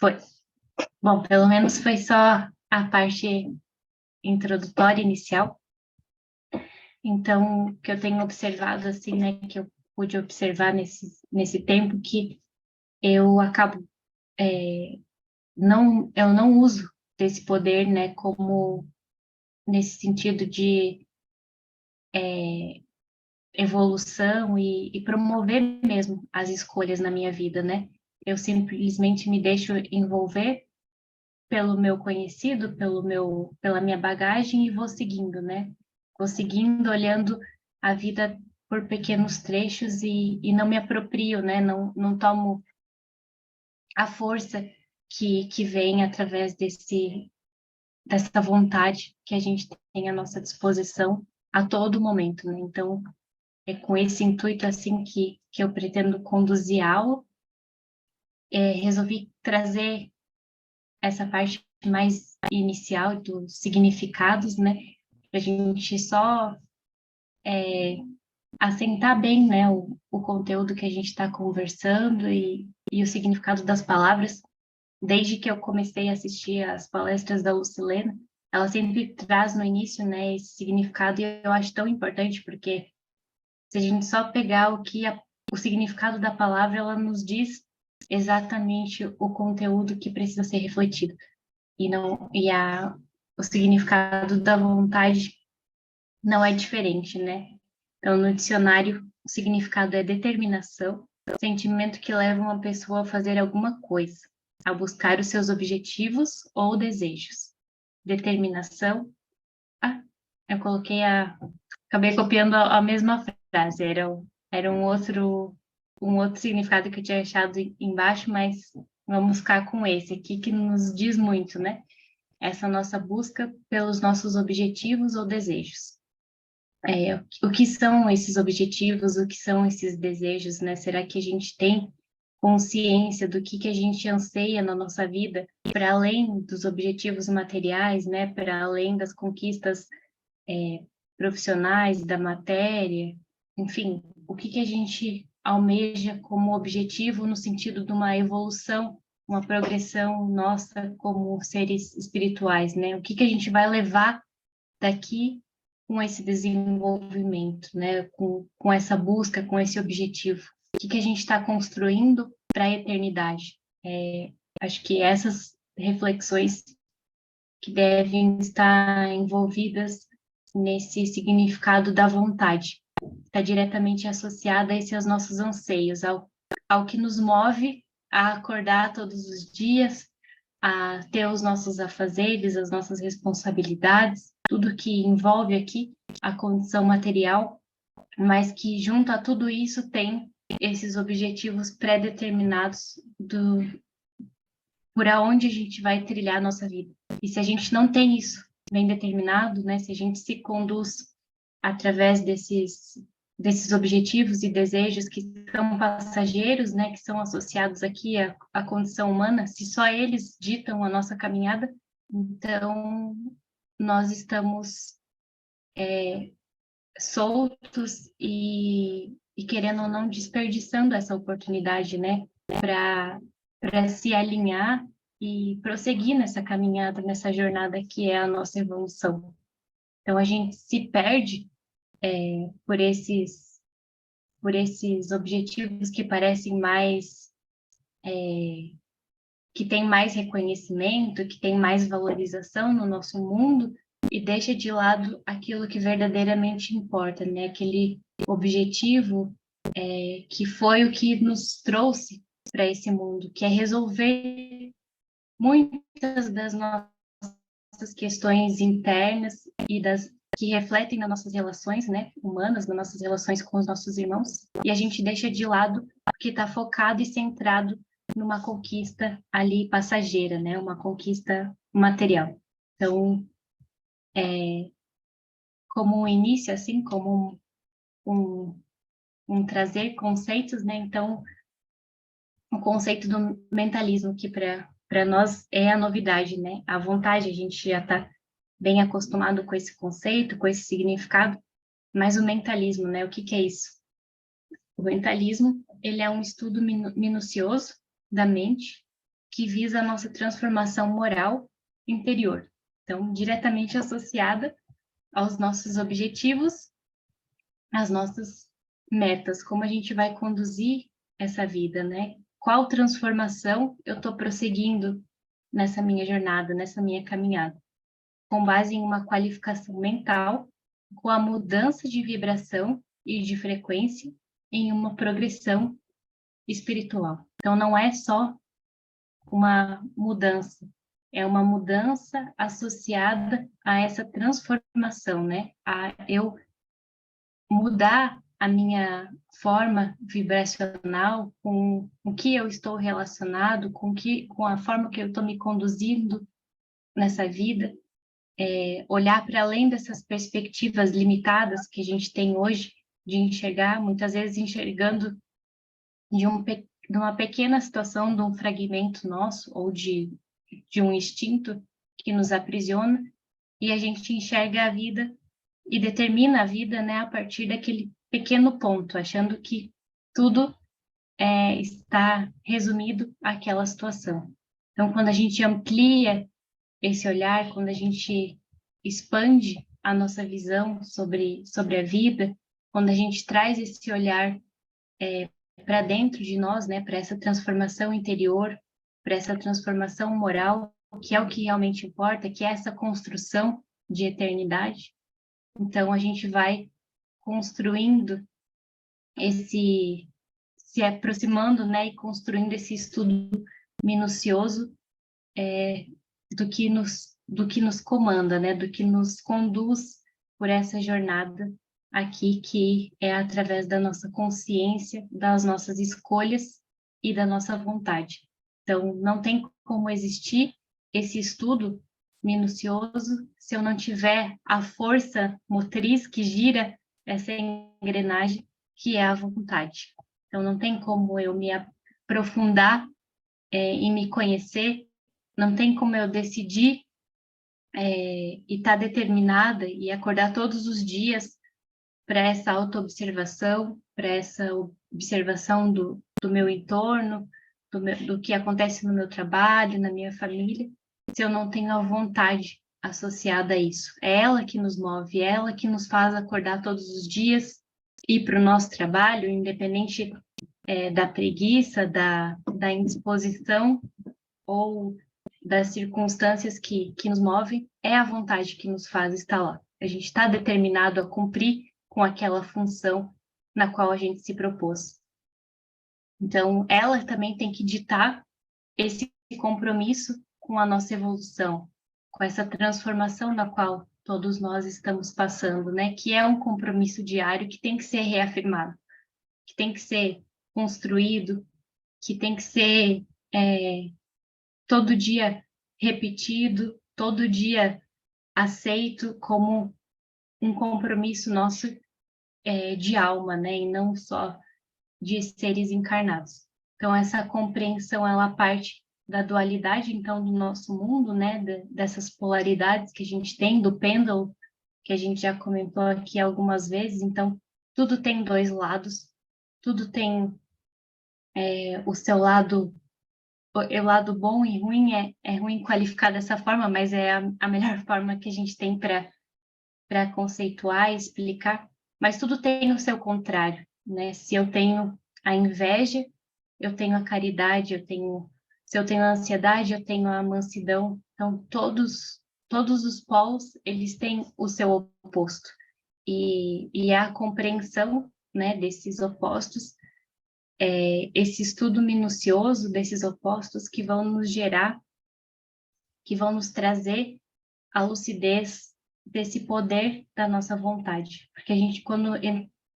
Foi. Bom, pelo menos foi só a parte introdutória inicial. Então, o que eu tenho observado, assim, né, que eu pude observar nesse tempo, que eu acabo, eu não uso desse poder, né, como nesse sentido de evolução e promover mesmo as escolhas na minha vida, né? Eu simplesmente me deixo envolver pelo meu conhecido, pela minha bagagem e vou seguindo, né? Vou seguindo, olhando a vida por pequenos trechos e não me aproprio, né? Não tomo a força que vem através dessa vontade que a gente tem à nossa disposição a todo momento, né? Então, é com esse intuito, assim, que eu pretendo conduzir a aula. Resolvi trazer essa parte mais inicial dos significados, né? Para a gente só assentar bem, né, o conteúdo que a gente está conversando e o significado das palavras. Desde que eu comecei a assistir as palestras da Lucilena, ela sempre traz no início, né, esse significado, e eu acho tão importante, porque se a gente só pegar o significado da palavra, ela nos diz exatamente o conteúdo que precisa ser refletido. E não e o significado da vontade não é diferente, né? Então, no dicionário, o significado é determinação, sentimento que leva uma pessoa a fazer alguma coisa, a buscar os seus objetivos ou desejos. Determinação. Ah, eu acabei copiando a mesma frase, era um outro significado que eu tinha achado embaixo, mas vamos ficar com esse aqui que nos diz muito, né? Essa nossa busca pelos nossos objetivos ou desejos. O que são esses objetivos, o que são esses desejos, né? Será que a gente tem consciência do que a gente anseia na nossa vida, para além dos objetivos materiais, né? Para além das conquistas profissionais, da matéria, enfim, o que a gente almeja como objetivo no sentido de uma evolução, uma progressão nossa como seres espirituais, né? O que a gente vai levar daqui com esse desenvolvimento, né? Com essa busca, com esse objetivo? O que a gente está construindo para a eternidade? Acho que essas reflexões que devem estar envolvidas nesse significado da vontade. Está diretamente associada a esses nossos anseios, ao que nos move a acordar todos os dias, a ter os nossos afazeres, as nossas responsabilidades, tudo que envolve aqui a condição material, mas que junto a tudo isso tem esses objetivos pré-determinados por aonde a gente vai trilhar a nossa vida. E se a gente não tem isso bem determinado, né, se a gente se conduz através desses objetivos e desejos que são passageiros, né, que são associados aqui à condição humana, se só eles ditam a nossa caminhada, então nós estamos soltos e querendo ou não desperdiçando essa oportunidade, né, para se alinhar e prosseguir nessa caminhada, nessa jornada que é a nossa evolução. Então a gente se perde por esses objetivos que parecem mais que têm mais reconhecimento, que têm mais valorização no nosso mundo e deixa de lado aquilo que verdadeiramente importa, né? Aquele objetivo que foi o que nos trouxe para esse mundo, que é resolver muitas das nossas questões internas e das que refletem nas nossas relações, né, humanas, nas nossas relações com os nossos irmãos, e a gente deixa de lado porque está focado e centrado numa conquista ali passageira, né, uma conquista material. Então, como um início, assim, como um trazer conceitos, né, então, o conceito do mentalismo, que para nós é a novidade, né, a vontade, a gente já está bem acostumado com esse conceito, com esse significado, mas o mentalismo, né? O que é isso? O mentalismo, ele é um estudo minucioso da mente que visa a nossa transformação moral interior. Então, diretamente associada aos nossos objetivos, às nossas metas, como a gente vai conduzir essa vida, né? Qual transformação eu estou prosseguindo nessa minha jornada, nessa minha caminhada, com base em uma qualificação mental, com a mudança de vibração e de frequência em uma progressão espiritual. Então, não é só uma mudança, é uma mudança associada a essa transformação, né? A eu mudar a minha forma vibracional com o que eu estou relacionado, com a forma que eu estou me conduzindo nessa vida, olhar para além dessas perspectivas limitadas que a gente tem hoje de enxergar, muitas vezes enxergando de uma pequena situação, de um fragmento nosso ou de um instinto que nos aprisiona, e a gente enxerga a vida e determina a vida, né, a partir daquele pequeno ponto, achando que tudo está resumido àquela situação. Então, quando a gente amplia esse olhar, quando a gente expande a nossa visão sobre a vida, quando a gente traz esse olhar para dentro de nós, né, para essa transformação interior, para essa transformação moral, que é o que realmente importa, que é essa construção de eternidade. Então, a gente vai construindo se aproximando, né, e construindo esse estudo minucioso do que nos comanda, né, do que nos conduz por essa jornada aqui, que é através da nossa consciência, das nossas escolhas e da nossa vontade. Então, não tem como existir esse estudo minucioso se eu não tiver a força motriz que gira essa engrenagem, que é a vontade. Então, não tem como eu me aprofundar e me conhecer, não tem como eu decidir e estar determinada e acordar todos os dias para essa autoobservação, para essa observação do meu entorno, do que acontece no meu trabalho, na minha família, se eu não tenho a vontade associada a isso. É ela que nos move, é ela que nos faz acordar todos os dias, ir para o nosso trabalho, independente da preguiça, da indisposição ou das circunstâncias que nos movem, é a vontade que nos faz estar lá. A gente está determinado a cumprir com aquela função na qual a gente se propôs. Então, ela também tem que ditar esse compromisso com a nossa evolução, com essa transformação na qual todos nós estamos passando, né? Que é um compromisso diário que tem que ser reafirmado, que tem que ser construído, que tem que ser todo dia repetido, todo dia aceito como um compromisso nosso de alma, né? E não só de seres encarnados. Então, essa compreensão, ela parte da dualidade, então, do nosso mundo, né? Dessas polaridades que a gente tem, do pêndulo, que a gente já comentou aqui algumas vezes. Então, tudo tem dois lados, tudo tem o seu lado, o lado bom e ruim, é ruim qualificar dessa forma, mas é a melhor forma que a gente tem para conceituar e explicar, mas tudo tem o seu contrário, né? Se eu tenho a inveja, eu tenho a caridade, se eu tenho a ansiedade, eu tenho a mansidão. Então, todos os polos, eles têm o seu oposto. E é a compreensão, né, desses opostos, esse estudo minucioso desses opostos que vão nos gerar, que vão nos trazer a lucidez desse poder da nossa vontade. Porque a gente, quando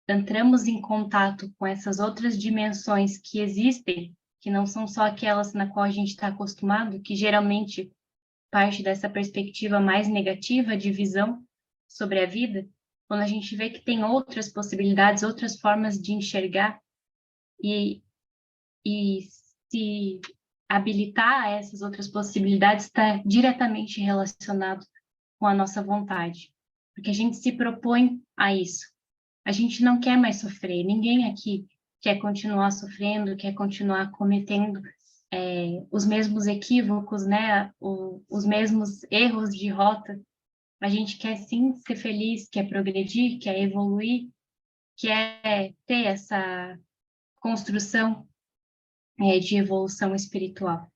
entramos em contato com essas outras dimensões que existem, que não são só aquelas na qual a gente está acostumado, que geralmente parte dessa perspectiva mais negativa de visão sobre a vida, quando a gente vê que tem outras possibilidades, outras formas de enxergar e se habilitar a essas outras possibilidades está diretamente relacionado com a nossa vontade, porque a gente se propõe a isso. A gente não quer mais sofrer, ninguém aqui quer continuar sofrendo, quer continuar cometendo os mesmos equívocos, né? Os mesmos erros de rota. A gente quer sim ser feliz, quer progredir, quer evoluir, quer ter essa construção de evolução espiritual.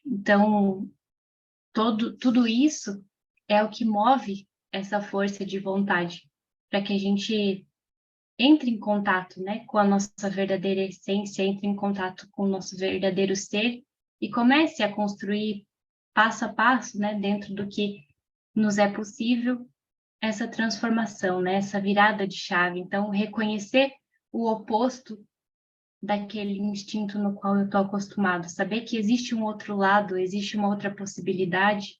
Então, tudo isso é o que move essa força de vontade, para que a gente entre em contato, né, com a nossa verdadeira essência, entre em contato com o nosso verdadeiro ser e comece a construir passo a passo, né, dentro do que nos é possível, essa transformação, né, essa virada de chave. Então, reconhecer o oposto daquele instinto no qual eu estou acostumado, saber que existe um outro lado, existe uma outra possibilidade,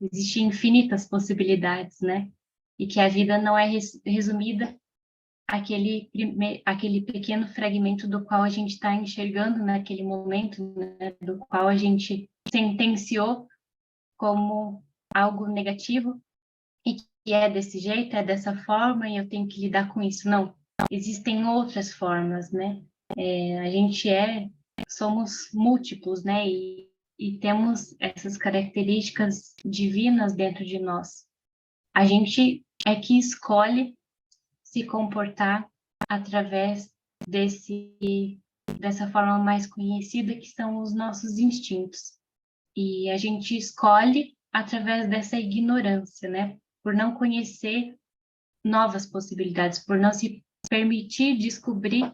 existem infinitas possibilidades, né? E que a vida não é resumida àquele pequeno fragmento do qual a gente está enxergando naquele momento, né? Do qual a gente sentenciou como algo negativo e que é desse jeito, é dessa forma e eu tenho que lidar com isso. Não, existem outras formas, né? A gente somos múltiplos, né? E temos essas características divinas dentro de nós. A gente é que escolhe se comportar através dessa forma mais conhecida que são os nossos instintos. E a gente escolhe através dessa ignorância, né? Por não conhecer novas possibilidades, por não se permitir descobrir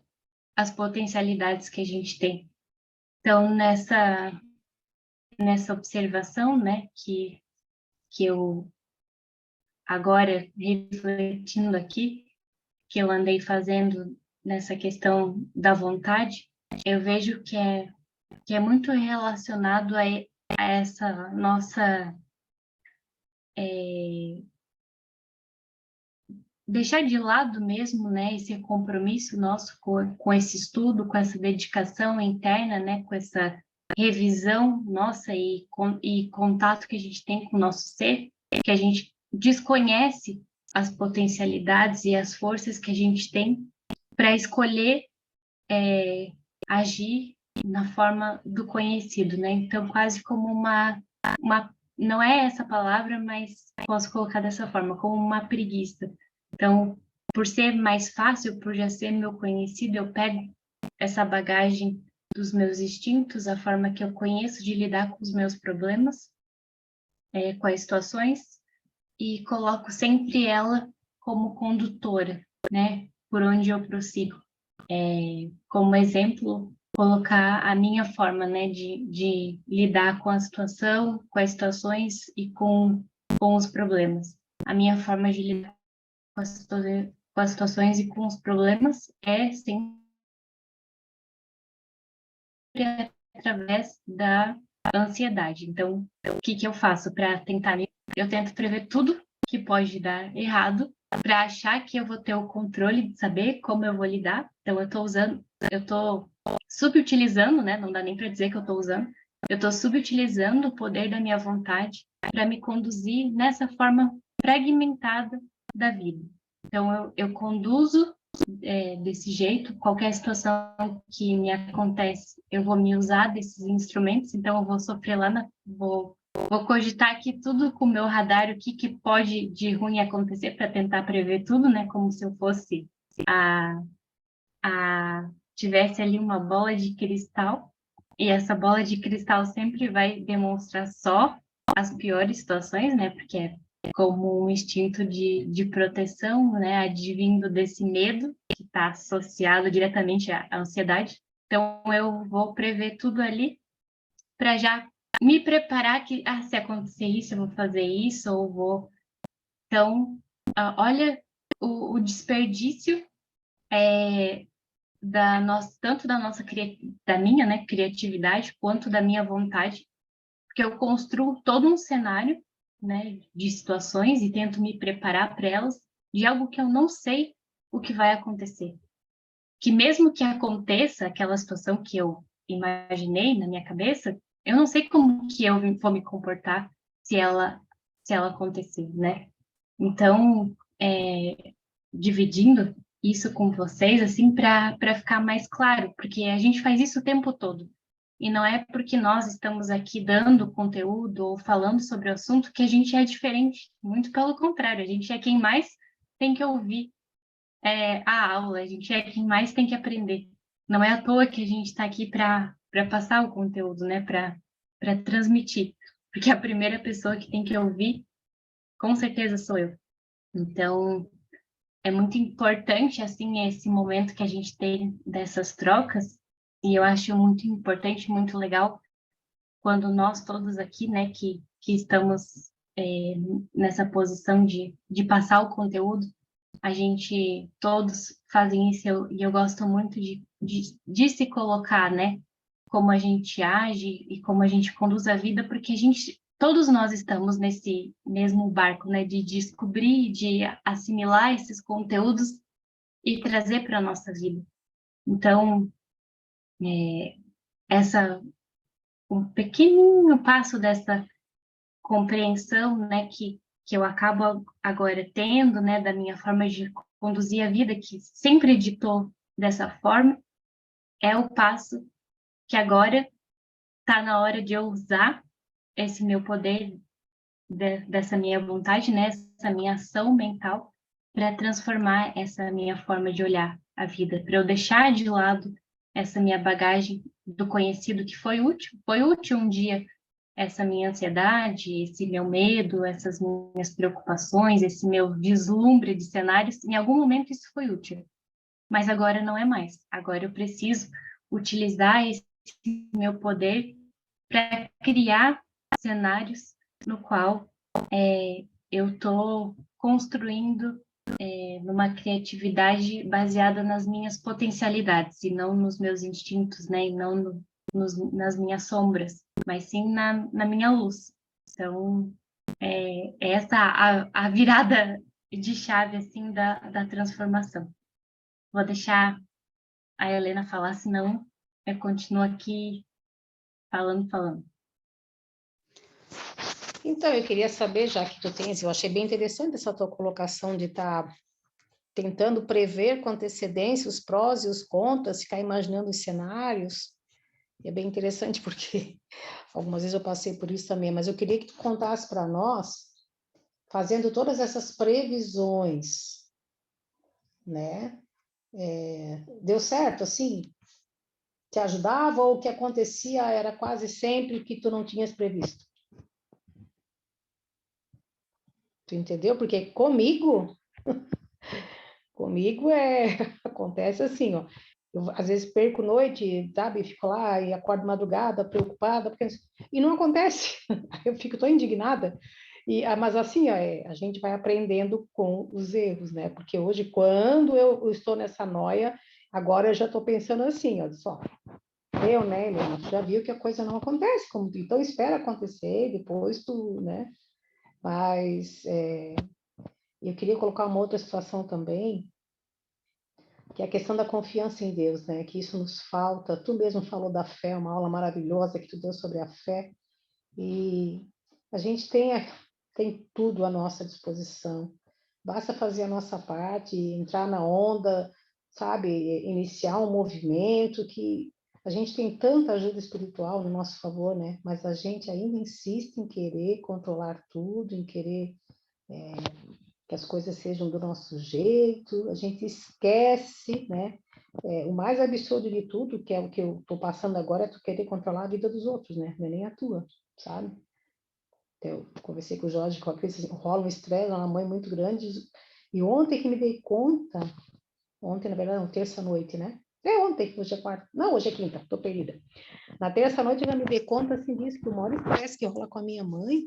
as potencialidades que a gente tem. Então, nessa observação, né, que eu agora refletindo aqui, que eu andei fazendo nessa questão da vontade, eu vejo que é muito relacionado a essa nossa deixar de lado mesmo, né, esse compromisso nosso com esse estudo, com essa dedicação interna, né, com essa revisão nossa e contato que a gente tem com o nosso ser, que a gente desconhece as potencialidades e as forças que a gente tem para escolher agir na forma do conhecido, né? Então, quase como não é essa palavra, mas posso colocar dessa forma, como uma preguiça. Então, por ser mais fácil, por já ser meu conhecido, eu pego essa bagagem dos meus instintos, a forma que eu conheço de lidar com os meus problemas, com as situações, e coloco sempre ela como condutora, né? Por onde eu prossigo. Como exemplo, colocar a minha forma, né, de lidar com a situação, com as situações e com os problemas. A minha forma de lidar com as situações e com os problemas é sempre através da ansiedade. Então, o que eu faço para tentar? Eu tento prever tudo que pode dar errado para achar que eu vou ter o controle de saber como eu vou lidar. Então, eu estou subutilizando, né? Não dá nem para dizer que eu estou usando. Eu estou subutilizando o poder da minha vontade para me conduzir nessa forma fragmentada da vida. Então, eu conduzo desse jeito, qualquer situação que me acontece, eu vou me usar desses instrumentos, então eu vou sofrer vou cogitar aqui tudo com o meu radar, o que pode de ruim acontecer para tentar prever tudo, né, como se eu fosse a, tivesse ali uma bola de cristal, e essa bola de cristal sempre vai demonstrar só as piores situações, né, porque é como um instinto de proteção, né, advindo desse medo que está associado diretamente à ansiedade. Então, eu vou prever tudo ali para já me preparar que, se acontecer isso, eu vou fazer isso, ou vou... Então, olha o desperdício tanto da minha, né, criatividade, quanto da minha vontade, porque eu construo todo um cenário, né, de situações e tento me preparar para elas de algo que eu não sei o que vai acontecer. Que mesmo que aconteça aquela situação que eu imaginei na minha cabeça, eu não sei como que eu vou me comportar se ela acontecer, né? Então, dividindo isso com vocês, assim, para ficar mais claro, porque a gente faz isso o tempo todo. E não é porque nós estamos aqui dando conteúdo ou falando sobre o assunto que a gente é diferente. Muito pelo contrário, a gente é quem mais tem que ouvir a aula, a gente é quem mais tem que aprender. Não é à toa que a gente está aqui para passar o conteúdo, né? Para transmitir. Porque a primeira pessoa que tem que ouvir, com certeza sou eu. Então, é muito importante, assim, esse momento que a gente tem dessas trocas, e eu acho muito importante, muito legal, quando nós todos aqui, né, que estamos nessa posição de passar o conteúdo, a gente todos fazem isso, e eu gosto muito de se colocar, né, como a gente age e como a gente conduz a vida, porque todos nós estamos nesse mesmo barco, né, de descobrir, de assimilar esses conteúdos e trazer para a nossa vida. Então, essa um pequenininho passo dessa compreensão, né, que eu acabo agora tendo, né, da minha forma de conduzir a vida, que sempre ditou dessa forma, é o passo que agora está na hora de eu usar esse meu poder, dessa minha vontade, né, essa minha ação mental, para transformar essa minha forma de olhar a vida, para eu deixar de lado essa minha bagagem do conhecido que foi útil um dia essa minha ansiedade, esse meu medo, essas minhas preocupações, esse meu vislumbre de cenários, em algum momento isso foi útil, mas agora não é mais. Agora eu preciso utilizar esse meu poder para criar cenários no qual eu estou construindo numa criatividade baseada nas minhas potencialidades e não nos meus instintos, né? E não nas minhas sombras, mas sim na minha luz. Então, essa a virada de chave, assim, da transformação. Vou deixar a Helena falar, senão eu continuo aqui falando. Então, eu queria saber, já que tu tens, eu achei bem interessante essa tua colocação de estar tentando prever com antecedência os prós e os contras, ficar imaginando os cenários. E é bem interessante porque algumas vezes eu passei por isso também, mas eu queria que tu contasse para nós, fazendo todas essas previsões, né? Deu certo, assim? Te ajudava ou o que acontecia era quase sempre que tu não tinhas previsto? Tu entendeu? Porque comigo acontece assim, ó. Eu às vezes perco noite, sabe? Fico lá e acordo madrugada, preocupada, e não acontece. Eu fico tão indignada. Mas assim, ó, a gente vai aprendendo com os erros, né? Porque hoje, quando eu estou nessa noia, agora eu já estou pensando assim, ó, só. Né, Helena? Tu já viu que a coisa não acontece, então espera acontecer, depois tu, né? Mas eu queria colocar uma outra situação também, que é a questão da confiança em Deus, né? Que isso nos falta. Tu mesmo falou da fé, uma aula maravilhosa que tu deu sobre a fé. E a gente tem tudo à nossa disposição. Basta fazer a nossa parte, entrar na onda, sabe? Iniciar um movimento que a gente tem tanta ajuda espiritual no nosso favor, né? Mas a gente ainda insiste em querer controlar tudo, em querer que as coisas sejam do nosso jeito, a gente esquece, né? O mais absurdo de tudo, que é o que eu estou passando agora, é tu querer controlar a vida dos outros, né? Não é nem a tua, sabe? Eu conversei com o Jorge, com a Cris, rola um estresse, uma mãe muito grande, e ontem que me dei conta, ontem, na verdade, não, terça-noite, né? Ontem, hoje é quarta, não, hoje é quinta, tô perdida. Na terça-noite eu já me dei conta, assim, disso, que o maior estresse que rola com a minha mãe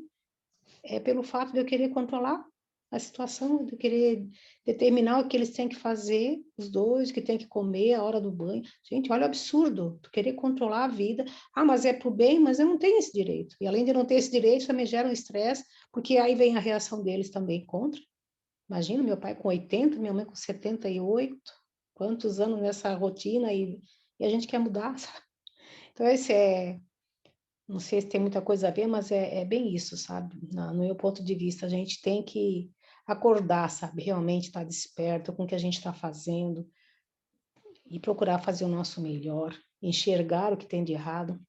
é pelo fato de eu querer controlar a situação, de eu querer determinar o que eles têm que fazer, os dois, o que têm que comer, a hora do banho. Gente, olha o absurdo, tu querer controlar a vida. Ah, mas é pro bem, mas eu não tenho esse direito. E além de não ter esse direito, também gera um estresse, porque aí vem a reação deles também contra. Imagina, meu pai com 80, minha mãe com 78, quantos anos nessa rotina e a gente quer mudar, sabe? Então, não sei se tem muita coisa a ver, mas é bem isso, sabe? No meu ponto de vista, a gente tem que acordar, sabe? Realmente estar desperto com o que a gente está fazendo e procurar fazer o nosso melhor, enxergar o que tem de errado.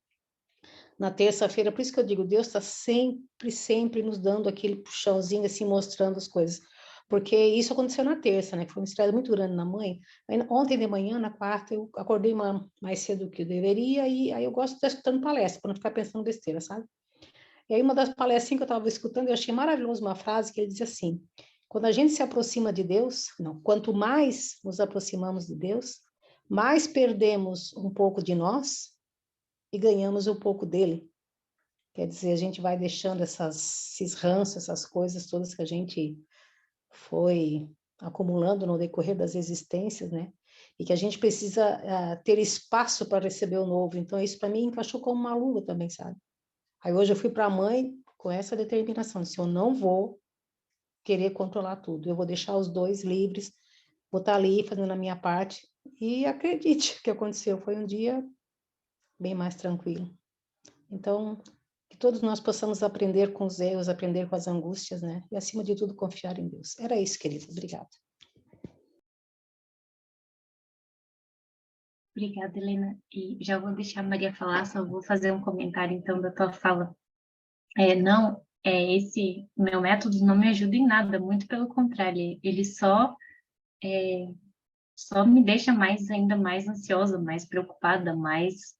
na terça-feira, por isso que eu digo, Deus está sempre, sempre nos dando aquele puxãozinho, assim, mostrando as coisas. Porque isso aconteceu na terça, né? Que foi um estresse muito grande na mãe. Aí, ontem de manhã, na quarta, eu acordei mais cedo do que eu deveria, e aí eu gosto de estar escutando palestra, para não ficar pensando besteira, sabe? E aí uma das palestras assim, que eu estava escutando, eu achei maravilhoso uma frase que ele dizia assim, quando a gente se aproxima de Deus, não, quanto mais nos aproximamos de Deus, mais perdemos um pouco de nós e ganhamos um pouco dele. Quer dizer, a gente vai deixando esses ranços, essas coisas todas que a gente foi acumulando no decorrer das existências, né? E que a gente precisa ter espaço para receber o novo. Então, isso para mim encaixou como uma luva também, sabe? Aí hoje eu fui para a mãe com essa determinação, se eu não vou querer controlar tudo, eu vou deixar os dois livres, vou estar ali fazendo a minha parte, e acredite, o que aconteceu foi um dia bem mais tranquilo. Então, que todos nós possamos aprender com os erros, aprender com as angústias, né? E, acima de tudo, confiar em Deus. Era isso, querida. Obrigada. Obrigada, Helena. E já vou deixar a Maria falar, só vou fazer um comentário, então, da tua fala. Não, esse meu método não me ajuda em nada, muito pelo contrário, ele só me deixa ainda mais ansiosa, mais preocupada, mais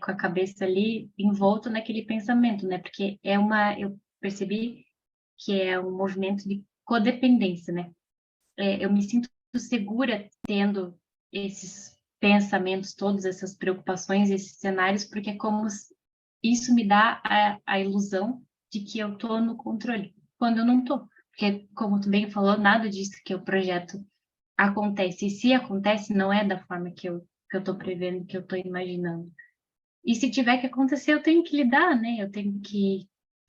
com a cabeça ali envolta naquele pensamento, né? Porque eu percebi que é um movimento de codependência, né? Eu me sinto segura tendo esses pensamentos, todas essas preocupações, esses cenários, porque é como isso me dá a ilusão de que eu estou no controle, quando eu não estou. Porque, como tu bem falou, nada disso que eu projeto acontece. E se acontece, não é da forma que eu estou prevendo, que eu estou imaginando. E se tiver que acontecer, eu tenho que lidar, né? Eu tenho que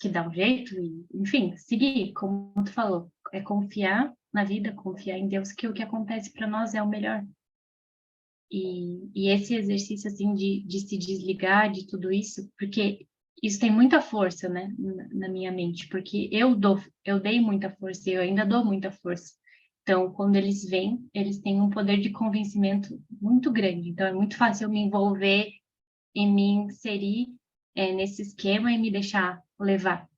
dar um jeito e, enfim, seguir, como tu falou. É confiar na vida, confiar em Deus, que o que acontece para nós é o melhor. E esse exercício, assim, de se desligar de tudo isso, porque isso tem muita força, né, na minha mente, porque eu dei muita força e eu ainda dou muita força. Então, quando eles vêm, eles têm um poder de convencimento muito grande. Então, é muito fácil eu me envolver e me inserir nesse esquema e me deixar levar.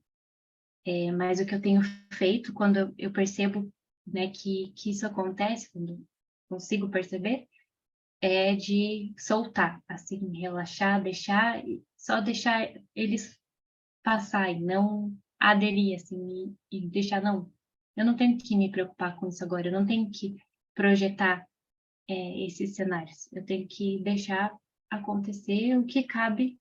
Mas o que eu tenho feito, quando eu percebo, né, que isso acontece, quando consigo perceber, é de soltar, assim, relaxar, só deixar eles passarem, não aderir, assim, e deixar, não, eu não tenho que me preocupar com isso agora, eu não tenho que projetar esses cenários, eu tenho que deixar acontecer o que cabe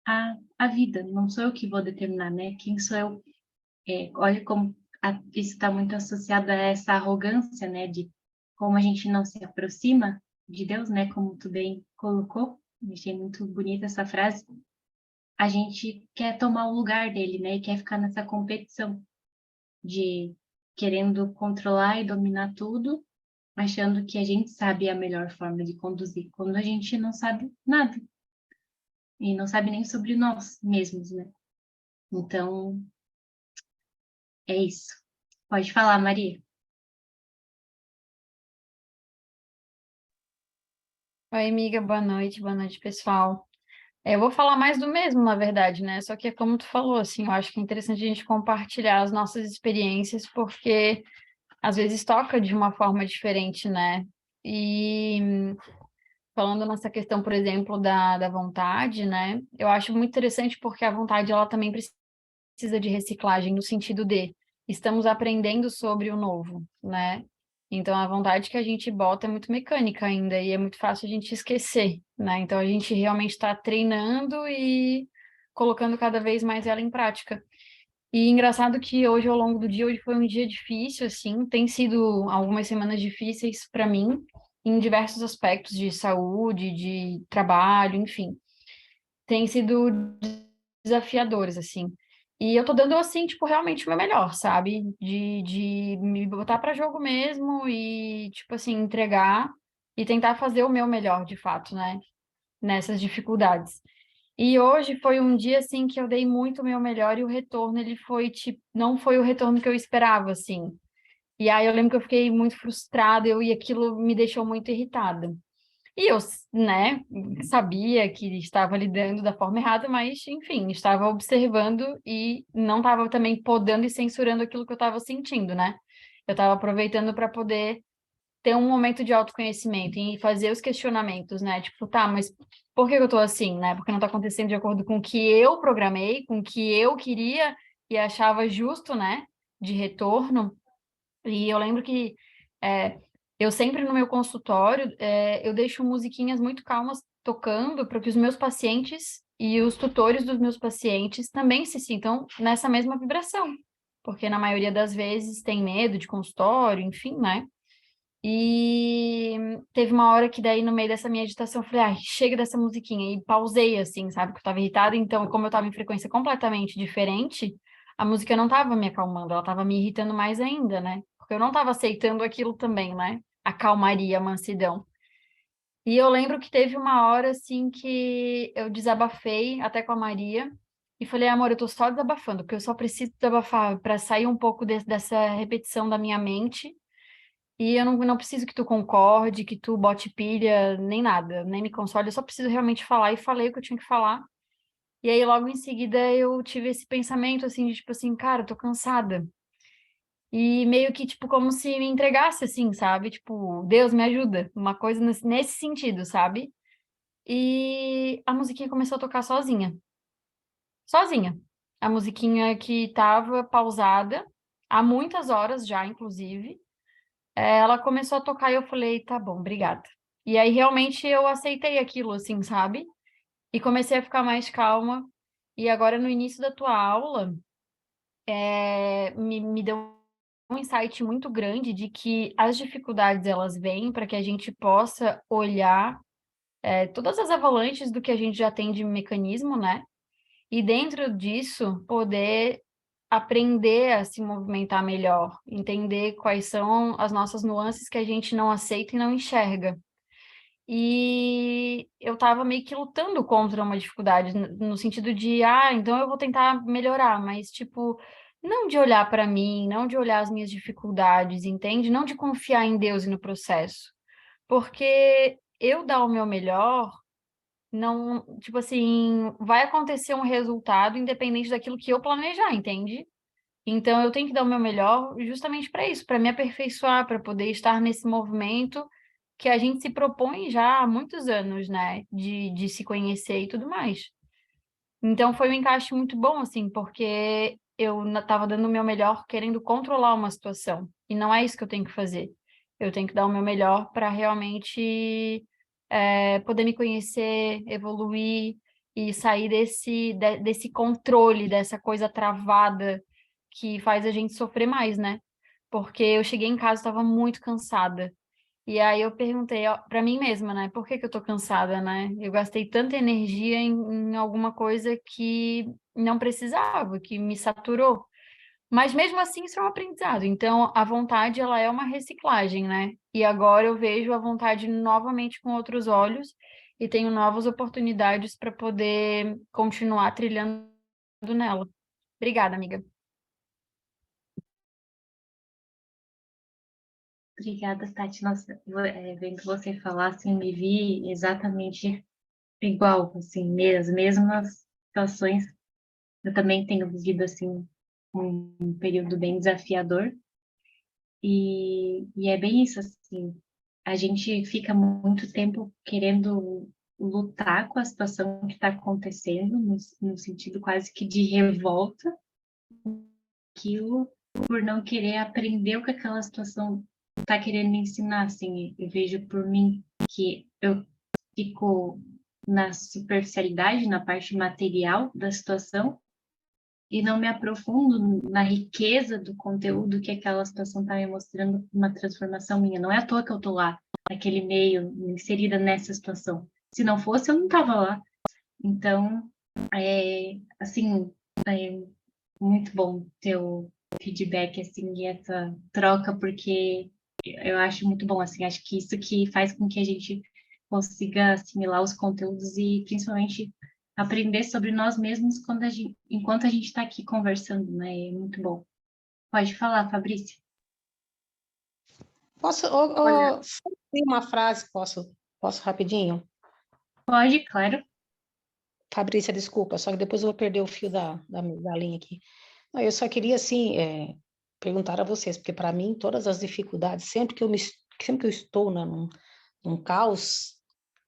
à vida, não sou eu que vou determinar, né? Quem sou eu? Olha como isso está muito associado a essa arrogância, né? De como a gente não se aproxima de Deus, né? Como tu bem colocou, achei muito bonita essa frase. A gente quer tomar o lugar dele, né? E quer ficar nessa competição de querendo controlar e dominar tudo, achando que a gente sabe a melhor forma de conduzir, quando a gente não sabe nada e não sabe nem sobre nós mesmos, né? Então, é isso. Pode falar, Maria. Oi, amiga, boa noite, pessoal. Eu vou falar mais do mesmo, na verdade, né? Só que é como tu falou, assim, eu acho que é interessante a gente compartilhar as nossas experiências, porque às vezes toca de uma forma diferente, né? E falando nessa questão, por exemplo, da vontade, né? Eu acho muito interessante porque a vontade, ela também precisa de reciclagem, no sentido de estamos aprendendo sobre o novo, né? Então, a vontade que a gente bota é muito mecânica ainda e é muito fácil a gente esquecer, né? Então, a gente realmente está treinando e colocando cada vez mais ela em prática. E engraçado que hoje, ao longo do dia, hoje foi um dia difícil, assim, tem sido algumas semanas difíceis para mim, em diversos aspectos de saúde, de trabalho, enfim. Tem sido desafiadores, assim. E eu tô dando, assim, tipo, realmente o meu melhor, sabe? De me botar para jogo mesmo e, tipo assim, entregar e tentar fazer o meu melhor, de fato, né? Nessas dificuldades. E hoje foi um dia, assim, que eu dei muito o meu melhor e o retorno, ele foi, tipo, não foi o retorno que eu esperava, assim. E aí eu lembro que eu fiquei muito frustrada e aquilo me deixou muito irritada. E eu, né, sabia que estava lidando da forma errada, mas, enfim, estava observando e não estava também podando e censurando aquilo que eu estava sentindo, né? Eu estava aproveitando para poder ter um momento de autoconhecimento e fazer os questionamentos, né? Tipo, tá, mas por que eu tô assim, né? Porque não tá acontecendo de acordo com o que eu programei, com o que eu queria e achava justo, né? De retorno. E eu lembro que é, eu sempre no meu consultório, eu deixo musiquinhas muito calmas tocando para que os meus pacientes e os tutores dos meus pacientes também se sintam nessa mesma vibração. Porque na maioria das vezes tem medo de consultório, enfim, né? E teve uma hora que daí no meio dessa minha agitação eu falei, ai, chega dessa musiquinha e pausei assim, sabe, que eu tava irritada, então como eu tava em frequência completamente diferente, a música não tava me acalmando, ela tava me irritando mais ainda, né? Porque eu não tava aceitando aquilo também, né? A calmaria, a mansidão. E eu lembro que teve uma hora assim que eu desabafei até com a Maria e falei, amor, eu tô só desabafando, porque eu só preciso desabafar para sair um pouco dessa repetição da minha mente e eu não preciso que tu concorde, que tu bote pilha, nem nada, nem me console, eu só preciso realmente falar. E falei o que eu tinha que falar. E aí, logo em seguida, eu tive esse pensamento, assim, de tipo assim, cara, eu tô cansada. E meio que, tipo, como se me entregasse, assim, sabe? Tipo, Deus me ajuda. Uma coisa nesse sentido, sabe? E a musiquinha começou a tocar sozinha. Sozinha. A musiquinha que tava pausada há muitas horas já, inclusive. Ela começou a tocar e eu falei, tá bom, obrigada. E aí realmente eu aceitei aquilo, assim, sabe? E comecei a ficar mais calma. E agora no início da tua aula, me deu um insight muito grande de que as dificuldades elas vêm para que a gente possa olhar todas as avalanches do que a gente já tem de mecanismo, né? E dentro disso, poder aprender a se movimentar melhor, entender quais são as nossas nuances que a gente não aceita e não enxerga. E eu estava meio que lutando contra uma dificuldade, no sentido de, então eu vou tentar melhorar, mas, tipo, não de olhar para mim, não de olhar as minhas dificuldades, entende? Não de confiar em Deus e no processo. Porque eu dar o meu melhor não, tipo assim, vai acontecer um resultado independente daquilo que eu planejar, entende? Então eu tenho que dar o meu melhor justamente para isso, para me aperfeiçoar, para poder estar nesse movimento que a gente se propõe já há muitos anos, né, de se conhecer e tudo mais. Então foi um encaixe muito bom, assim, porque eu estava dando o meu melhor querendo controlar uma situação, e não é isso que eu tenho que fazer. Eu tenho que dar o meu melhor para realmente poder me conhecer, evoluir e sair desse controle, dessa coisa travada que faz a gente sofrer mais, né? Porque eu cheguei em casa, estava muito cansada. E aí eu perguntei para mim mesma, né? Por que que eu tô cansada, né? Eu gastei tanta energia em alguma coisa que não precisava, que me saturou. Mas mesmo assim isso é um aprendizado. Então a vontade ela é uma reciclagem, né? E agora eu vejo a vontade novamente com outros olhos e tenho novas oportunidades para poder continuar trilhando nela. Obrigada, amiga. Obrigada, Tati. Nossa, vendo você falar, assim, me vi exatamente igual, assim, as mesmas situações. Eu também tenho vivido, assim, um período bem desafiador. E é bem isso, assim, a gente fica muito tempo querendo lutar com a situação que está acontecendo, no sentido quase que de revolta, aquilo, por não querer aprender o que aquela situação está querendo me ensinar, assim, eu vejo por mim que eu fico na superficialidade, na parte material da situação, e não me aprofundo na riqueza do conteúdo que aquela situação está me mostrando, uma transformação minha. Não é à toa que eu estou lá, naquele meio, inserida nessa situação. Se não fosse, eu não estava lá. Então, assim, é muito bom ter o feedback, assim, e essa troca, porque eu acho muito bom, assim, acho que isso que faz com que a gente consiga assimilar os conteúdos e, principalmente, aprender sobre nós mesmos enquanto a gente está aqui conversando, né? É muito bom. Pode falar, Fabrício. Posso, Olha, só tem uma frase, posso? Posso rapidinho? Pode, claro. Fabrícia, desculpa, só que depois eu vou perder o fio da linha aqui. Não, eu só queria, assim, perguntar a vocês, porque para mim, todas as dificuldades, sempre que eu estou num caos,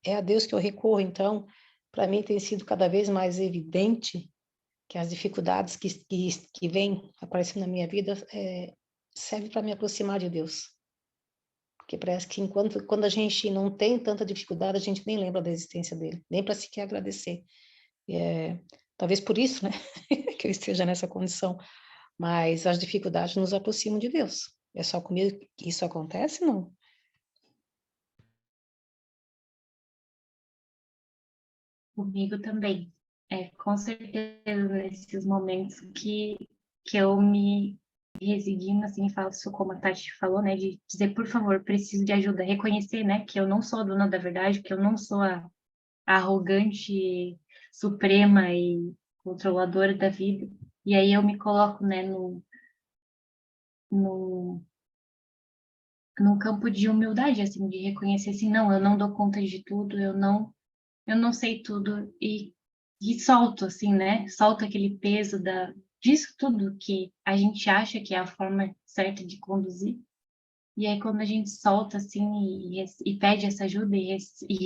é a Deus que eu recorro. Então, para mim tem sido cada vez mais evidente que as dificuldades que vêm aparecendo na minha vida servem para me aproximar de Deus. Porque parece que quando a gente não tem tanta dificuldade, a gente nem lembra da existência dele, nem para sequer agradecer. Talvez por isso, né, que eu esteja nessa condição. Mas as dificuldades nos aproximam de Deus. É só comigo que isso acontece? Não. Comigo também. Com certeza, nesses momentos que eu me resigno, assim, e falo isso como a Tati falou, né, de dizer, por favor, preciso de ajuda, reconhecer, né, que eu não sou a dona da verdade, que eu não sou a arrogante, suprema e controladora da vida. E aí eu me coloco, né, no, num campo de humildade, assim, de reconhecer, assim, não, eu não dou conta de tudo, eu não sei tudo e solto, assim, né? Solto aquele peso disso tudo que a gente acha que é a forma certa de conduzir. E aí, quando a gente solta, assim, e pede essa ajuda e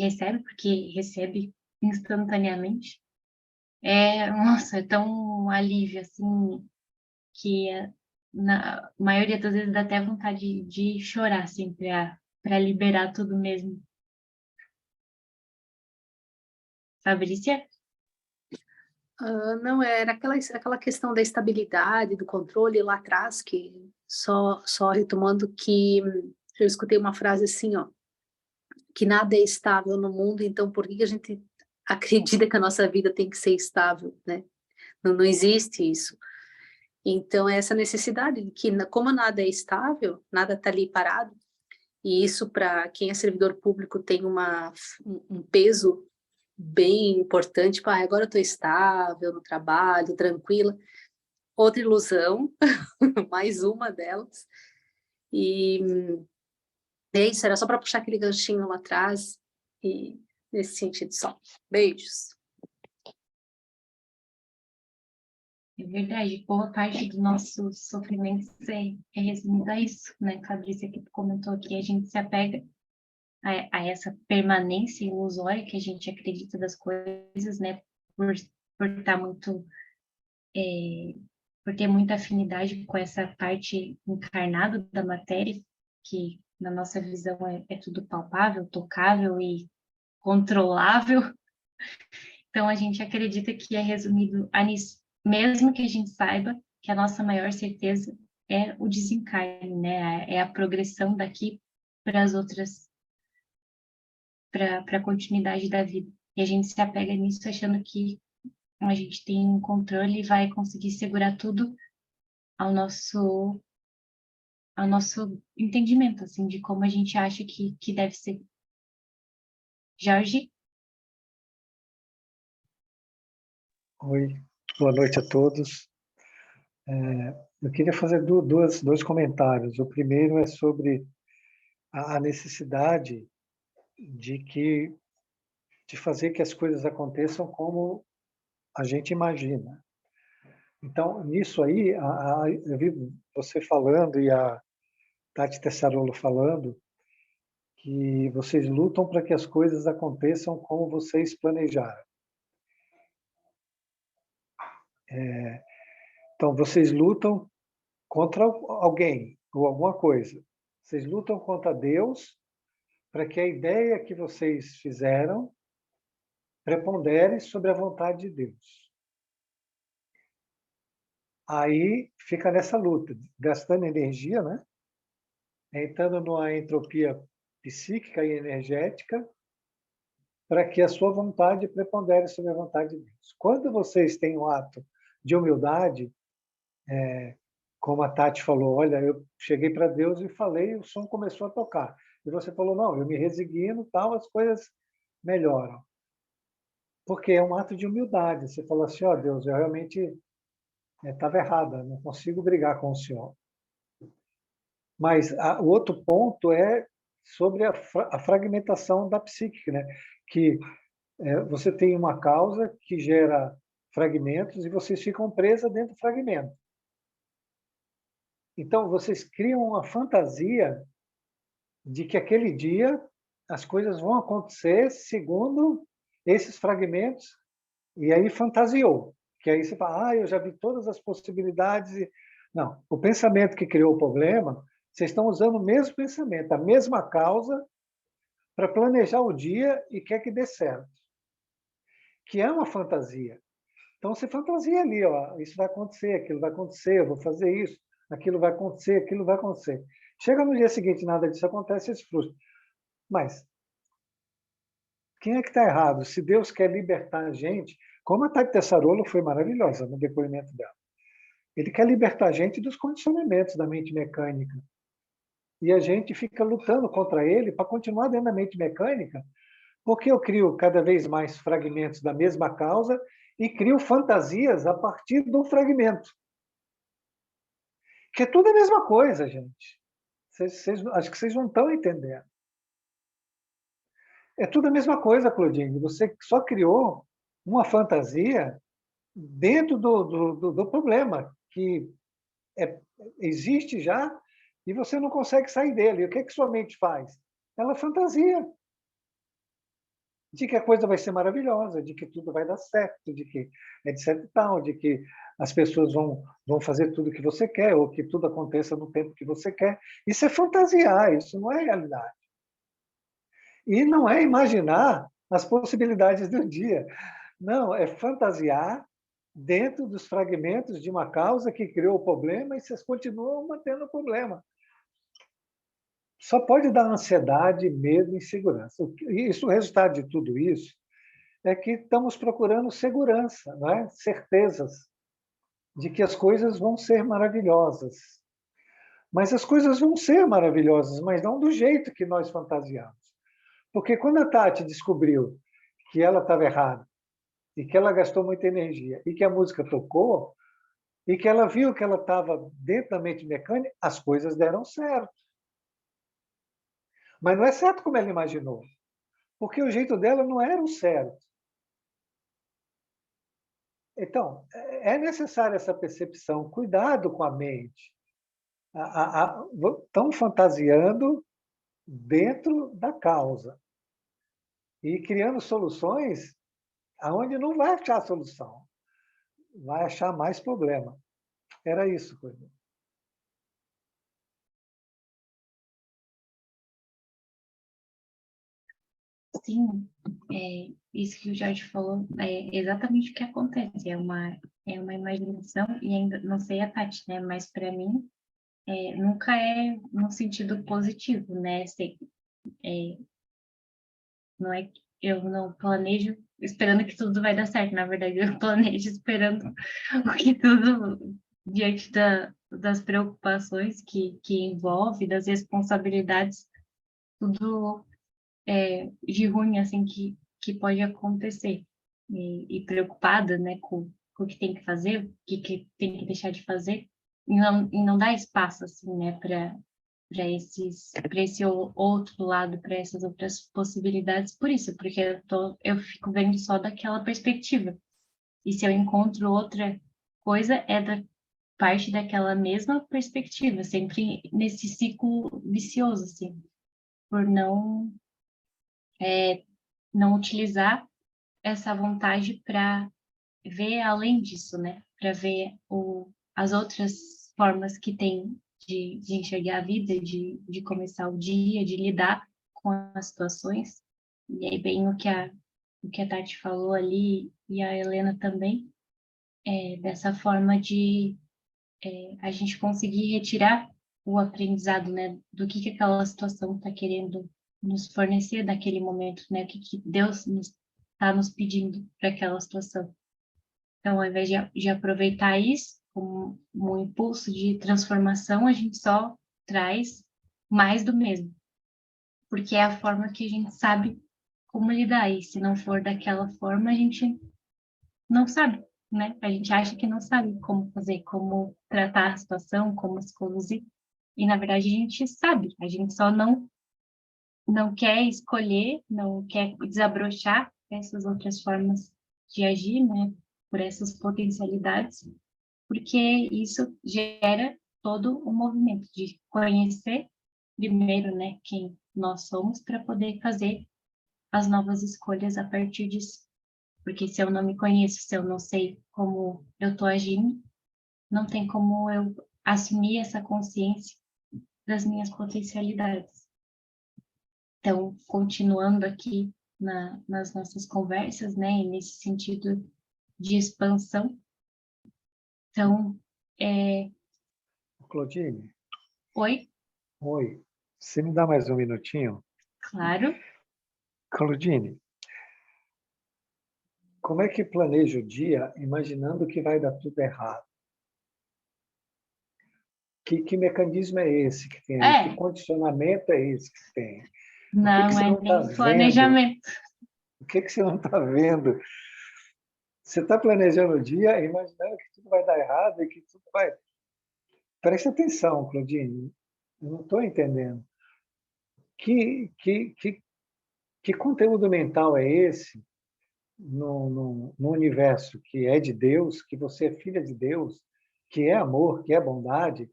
recebe, porque recebe instantaneamente, nossa, é tão um alívio, assim, que na maioria das vezes dá até vontade de chorar, assim, para liberar tudo mesmo. Fabrícia? Não, era aquela questão da estabilidade, do controle lá atrás, que só retomando que eu escutei uma frase assim, ó, que nada é estável no mundo, então por que a gente acredita que a nossa vida tem que ser estável, né? Não existe isso. Então, é essa necessidade de que, como nada é estável, nada está ali parado, e isso para quem é servidor público tem um peso bem importante, para agora eu estou estável no trabalho, tranquila. Outra ilusão, mais uma delas. E é isso, era só para puxar aquele ganchinho lá atrás, e nesse sentido só. Beijos. É verdade, boa parte do nosso sofrimento é resumido a isso, né? Fabrícia que comentou aqui, a gente se apega a essa permanência ilusória que a gente acredita das coisas, né? Por estar muito, por ter muita afinidade com essa parte encarnada da matéria, que na nossa visão é tudo palpável, tocável e controlável. Então a gente acredita que é resumido a nisso, mesmo que a gente saiba que a nossa maior certeza é o desencarne, né? É a progressão daqui para as outras, para a continuidade da vida. E a gente se apega nisso achando que a gente tem um controle e vai conseguir segurar tudo ao nosso ao nosso entendimento, assim, de como a gente acha que deve ser. Jorge? Oi, boa noite a todos. Eu queria fazer dois comentários. O primeiro é sobre a necessidade de fazer que as coisas aconteçam como a gente imagina. Então, nisso aí, eu vi você falando e a Tati Tessarolo falando que vocês lutam para que as coisas aconteçam como vocês planejaram. Então, vocês lutam contra alguém ou alguma coisa. Vocês lutam contra Deus para que a ideia que vocês fizeram prepondere sobre a vontade de Deus. Aí fica nessa luta, gastando energia, né? Entrando numa entropia psíquica e energética para que a sua vontade prepondere sobre a vontade de Deus. Quando vocês têm um ato de humildade, como a Tati falou, olha, eu cheguei para Deus e falei, o som começou a tocar. E você falou, não, eu me resigno, tal, as coisas melhoram. Porque é um ato de humildade. Você fala assim, ó, oh, Deus, eu realmente estava errada, não consigo brigar com o Senhor. Mas o outro ponto é sobre a fragmentação da psique, né? Que você tem uma causa que gera fragmentos e vocês ficam presas dentro do fragmento. Então, vocês criam uma fantasia de que aquele dia as coisas vão acontecer segundo esses fragmentos, e aí fantasiou. Que aí você fala, eu já vi todas as possibilidades. Não, o pensamento que criou o problema, vocês estão usando o mesmo pensamento, a mesma causa, para planejar o dia e quer que dê certo. Que é uma fantasia. Então, você fantasia ali, isso vai acontecer, aquilo vai acontecer, eu vou fazer isso, aquilo vai acontecer, aquilo vai acontecer. Chega no dia seguinte, nada disso acontece, e se frustra. Mas, quem é que está errado? Se Deus quer libertar a gente, como a Tati Tessarolo foi maravilhosa no depoimento dela. Ele quer libertar a gente dos condicionamentos da mente mecânica. E a gente fica lutando contra ele para continuar dentro da mente mecânica, porque eu crio cada vez mais fragmentos da mesma causa e crio fantasias a partir do fragmento. Que é tudo a mesma coisa, gente. Acho que vocês não estão entendendo. É tudo a mesma coisa, Claudine. Você só criou uma fantasia dentro do problema, que existe já e você não consegue sair dele. E o que é que sua mente faz? Ela fantasia de que a coisa vai ser maravilhosa, de que tudo vai dar certo, de que etc e tal, de que as pessoas vão fazer tudo o que você quer, ou que tudo aconteça no tempo que você quer. Isso é fantasiar, isso não é realidade. E não é imaginar as possibilidades do dia. Não, é fantasiar dentro dos fragmentos de uma causa que criou o problema e vocês continuam mantendo o problema. Só pode dar ansiedade, medo e insegurança. O resultado de tudo isso é que estamos procurando segurança, não é? Certezas de que as coisas vão ser maravilhosas. Mas as coisas vão ser maravilhosas, mas não do jeito que nós fantasiamos. Porque quando a Tati descobriu que ela estava errada, e que ela gastou muita energia, e que a música tocou, e que ela viu que ela estava dentro da mente mecânica, as coisas deram certo. Mas não é certo como ela imaginou, porque o jeito dela não era o certo. Então, é necessária essa percepção, cuidado com a mente. Estão fantasiando dentro da causa e criando soluções aonde não vai achar solução, vai achar mais problema. Era isso, coisa. Sim, isso que o Jorge falou é exatamente o que acontece. É uma imaginação, e ainda não sei a Tati, né? Mas para mim nunca é no sentido positivo, né? Não é que eu não planejo esperando que tudo vai dar certo. Na verdade, eu planejo esperando que tudo, diante das preocupações que envolve, das responsabilidades, tudo de ruim assim que pode acontecer. E preocupada, né, com o que tem que fazer, o que tem que deixar de fazer, e não dar espaço assim, né, para esse outro lado, para essas outras possibilidades, por isso, porque eu fico vendo só daquela perspectiva. E se eu encontro outra coisa, é da parte daquela mesma perspectiva, sempre nesse ciclo vicioso, assim, por não utilizar essa vontade para ver além disso, né? Para ver as outras formas que tem de enxergar a vida, de começar o dia, de lidar com as situações. E aí, bem o que a Tati falou ali, e a Helena também, dessa forma de a gente conseguir retirar o aprendizado, né? Do que aquela situação está querendo nos fornecer naquele momento, né? O que Deus está nos pedindo para aquela situação. Então, ao invés de aproveitar isso como um impulso de transformação, a gente só traz mais do mesmo, porque é a forma que a gente sabe como lidar. E se não for daquela forma, a gente não sabe, né? A gente acha que não sabe como fazer, como tratar a situação, como se conduzir. E, na verdade, a gente sabe, a gente só não não quer escolher, não quer desabrochar essas outras formas de agir, né, por essas potencialidades, porque isso gera todo o movimento de conhecer primeiro, né, quem nós somos para poder fazer as novas escolhas a partir disso. Porque se eu não me conheço, se eu não sei como eu estou agindo, não tem como eu assumir essa consciência das minhas potencialidades. Então, continuando aqui nas nossas conversas, né, e nesse sentido de expansão, então, Claudine, oi, oi. Você me dá mais um minutinho? claro, Claudine, como é que planeja o dia imaginando que vai dar tudo errado? Que mecanismo é esse que tem aí? Que condicionamento é esse que tem? O que não você é não está nem vendo? planejamento. O que você não está vendo? Você está planejando o dia imaginando que tudo vai dar errado e que tudo vai... Preste atenção, Claudine. Eu não estou entendendo. Que conteúdo mental é esse no universo que é de Deus, que você é filha de Deus, que é amor, que é bondade?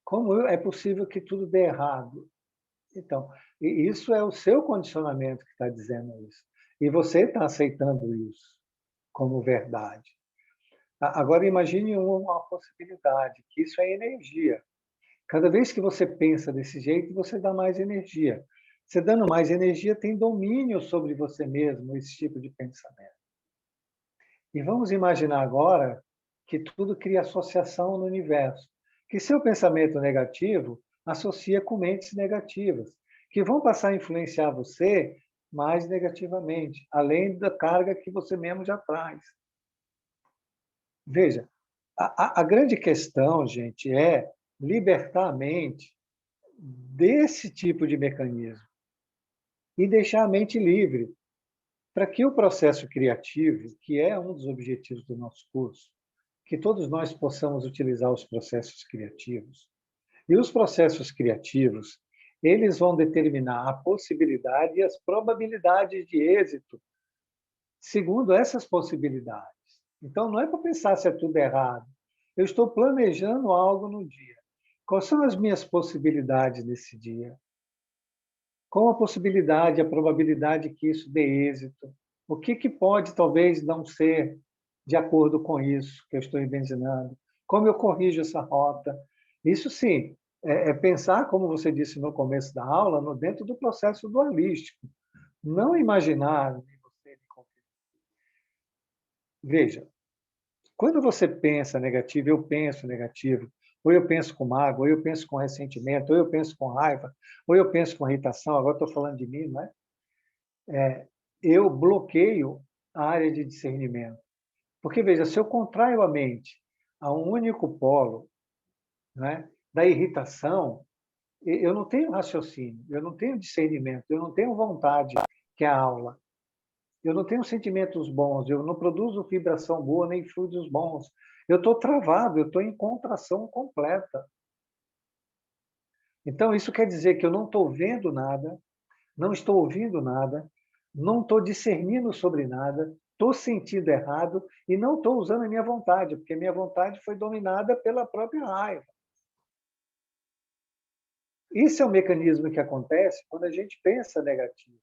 Como é possível que tudo dê errado? Então, isso é o seu condicionamento que está dizendo isso. E você está aceitando isso como verdade. Agora, imagine uma possibilidade, que isso é energia. Cada vez que você pensa desse jeito, você dá mais energia. Você dando mais energia, tem domínio sobre você mesmo, esse tipo de pensamento. E vamos imaginar agora que tudo cria associação no universo. Que seu pensamento negativo associa com mentes negativas, que vão passar a influenciar você mais negativamente, além da carga que você mesmo já traz. Veja, a grande questão, gente, é libertar a mente desse tipo de mecanismo e deixar a mente livre para que o processo criativo, que é um dos objetivos do nosso curso, que todos nós possamos utilizar os processos criativos. E os processos criativos, eles vão determinar a possibilidade e as probabilidades de êxito segundo essas possibilidades. Então, não é para pensar se é tudo errado. Eu estou planejando algo no dia. Quais são as minhas possibilidades nesse dia? Qual a possibilidade, a probabilidade que isso dê êxito? O que pode, talvez, não ser de acordo com isso que eu estou imaginando? Como eu corrijo essa rota? Isso, sim, é pensar, como você disse no começo da aula, dentro do processo dualístico. Não imaginar você. Veja, quando você pensa negativo, eu penso negativo, ou eu penso com mágoa, ou eu penso com ressentimento, ou eu penso com raiva, ou eu penso com irritação, agora estou falando de mim, não é? Eu bloqueio a área de discernimento. Porque, veja, se eu contraio a mente a um único polo, né, da irritação, eu não tenho raciocínio, eu não tenho discernimento, eu não tenho vontade, que é a aula. Eu não tenho sentimentos bons, eu não produzo vibração boa nem fluidos bons. Eu estou travado, eu estou em contração completa. Então, isso quer dizer que eu não estou vendo nada, não estou ouvindo nada, não estou discernindo sobre nada, estou sentindo errado e não estou usando a minha vontade, porque minha vontade foi dominada pela própria raiva. Isso é o mecanismo que acontece quando a gente pensa negativo.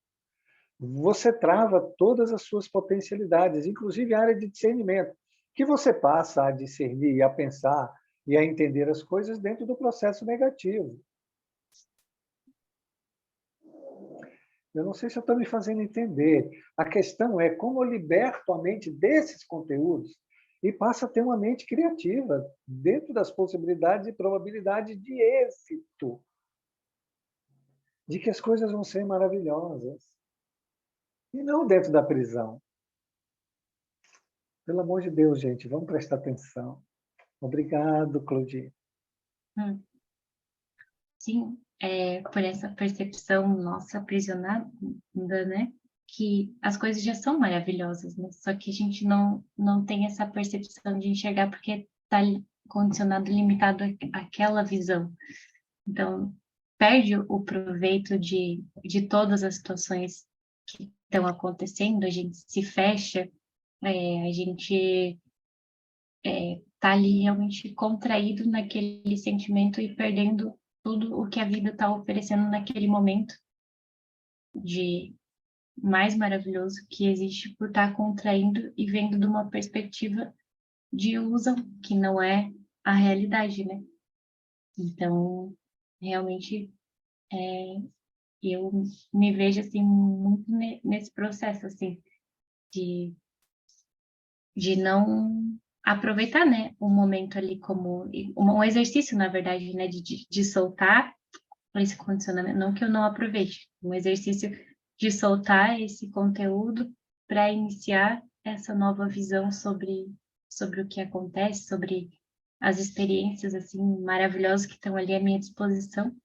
Você trava todas as suas potencialidades, inclusive a área de discernimento, que você passa a discernir, a pensar e a entender as coisas dentro do processo negativo. Eu não sei se eu estou me fazendo entender. A questão é como eu liberto a mente desses conteúdos e passo a ter uma mente criativa dentro das possibilidades e probabilidades de êxito, de que as coisas vão ser maravilhosas. E não dentro da prisão. Pelo amor de Deus, gente, vamos prestar atenção. Obrigado, Claudine. Sim, por essa percepção nossa aprisionada, né? Que as coisas já são maravilhosas, né? Só que a gente não tem essa percepção de enxergar porque está condicionado, limitado àquela visão. Então, perde o proveito de todas as situações que estão acontecendo, a gente se fecha, a gente tá ali realmente contraído naquele sentimento e perdendo tudo o que a vida está oferecendo naquele momento de mais maravilhoso que existe por estar contraindo e vendo de uma perspectiva de ilusão, que não é a realidade, né? Então, realmente, eu me vejo, assim, muito nesse processo, assim, de não aproveitar, né, o momento ali como um exercício, na verdade, né, de soltar esse condicionamento, não que eu não aproveite, um exercício de soltar esse conteúdo para iniciar essa nova visão sobre o que acontece, sobre as experiências, assim, maravilhosas que estão ali à minha disposição,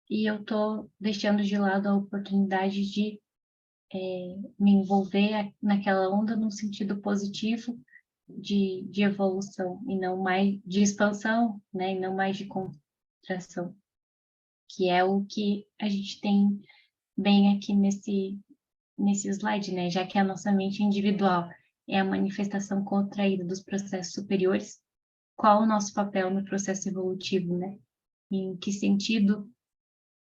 e eu tô deixando de lado a oportunidade de me envolver naquela onda no sentido positivo, de evolução e não mais de expansão, né? E não mais de contração, que é o que a gente tem bem aqui nesse slide, né? Já que a nossa mente individual é a manifestação contraída dos processos superiores, qual o nosso papel no processo evolutivo, né? Em que sentido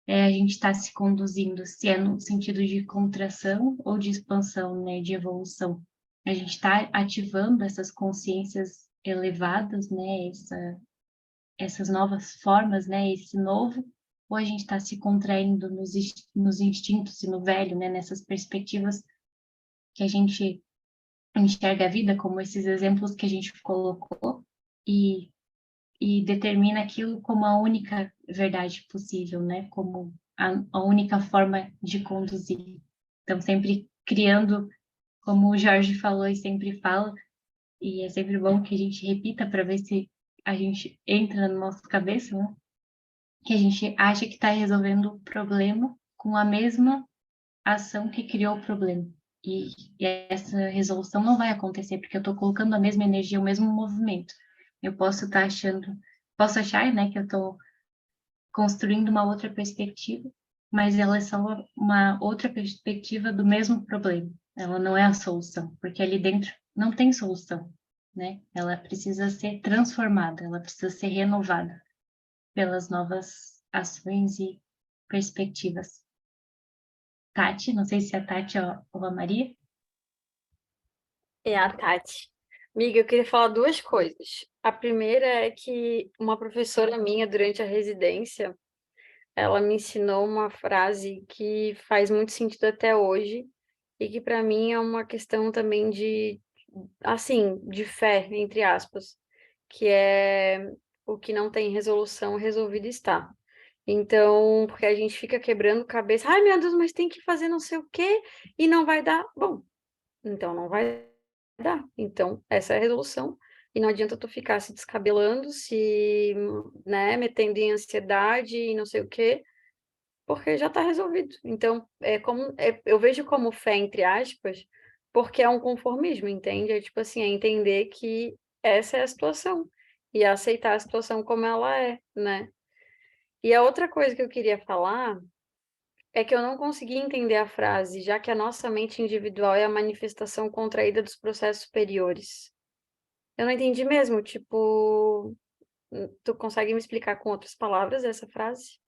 a gente está se conduzindo, se é no sentido de contração ou de expansão, né? De evolução. A gente está ativando essas consciências elevadas, né? Essas novas formas, né? Esse novo, ou a gente está se contraindo nos instintos e no velho, né? Nessas perspectivas que a gente enxerga a vida, como esses exemplos que a gente colocou, e determina aquilo como a única verdade possível, né? Como a única forma de conduzir. Então, sempre criando, como o Jorge falou e sempre fala, e é sempre bom que a gente repita para ver se a gente entra na nossa cabeça, né? Que a gente acha que está resolvendo o problema com a mesma ação que criou o problema. E essa resolução não vai acontecer, porque eu estou colocando a mesma energia, o mesmo movimento. Eu posso achar, né, que eu estou construindo uma outra perspectiva, mas ela é só uma outra perspectiva do mesmo problema. Ela não é a solução, porque ali dentro não tem solução, né? Ela precisa ser transformada, ela precisa ser renovada pelas novas ações e perspectivas. Tati, não sei se é a Tati ou a Maria. É a Tati. Amiga, eu queria falar duas coisas. A primeira é que uma professora minha, durante a residência, ela me ensinou uma frase que faz muito sentido até hoje e que para mim é uma questão também de, assim, de fé, entre aspas, que é o que não tem resolução, resolvido está. Então, porque a gente fica quebrando cabeça, ai meu Deus, mas tem que fazer não sei o quê e não vai dar. Bom, então não vai dar. Então, essa é a resolução. E não adianta tu ficar se descabelando, se, né, metendo em ansiedade e não sei o quê, porque já está resolvido. Então, eu vejo como fé, entre aspas, porque é um conformismo, entende? É tipo assim, é entender que essa é a situação e aceitar a situação como ela é, né? E a outra coisa que eu queria falar é que eu não consegui entender a frase, já que a nossa mente individual é a manifestação contraída dos processos superiores. Eu não entendi mesmo, tipo, tu consegue me explicar com outras palavras essa frase?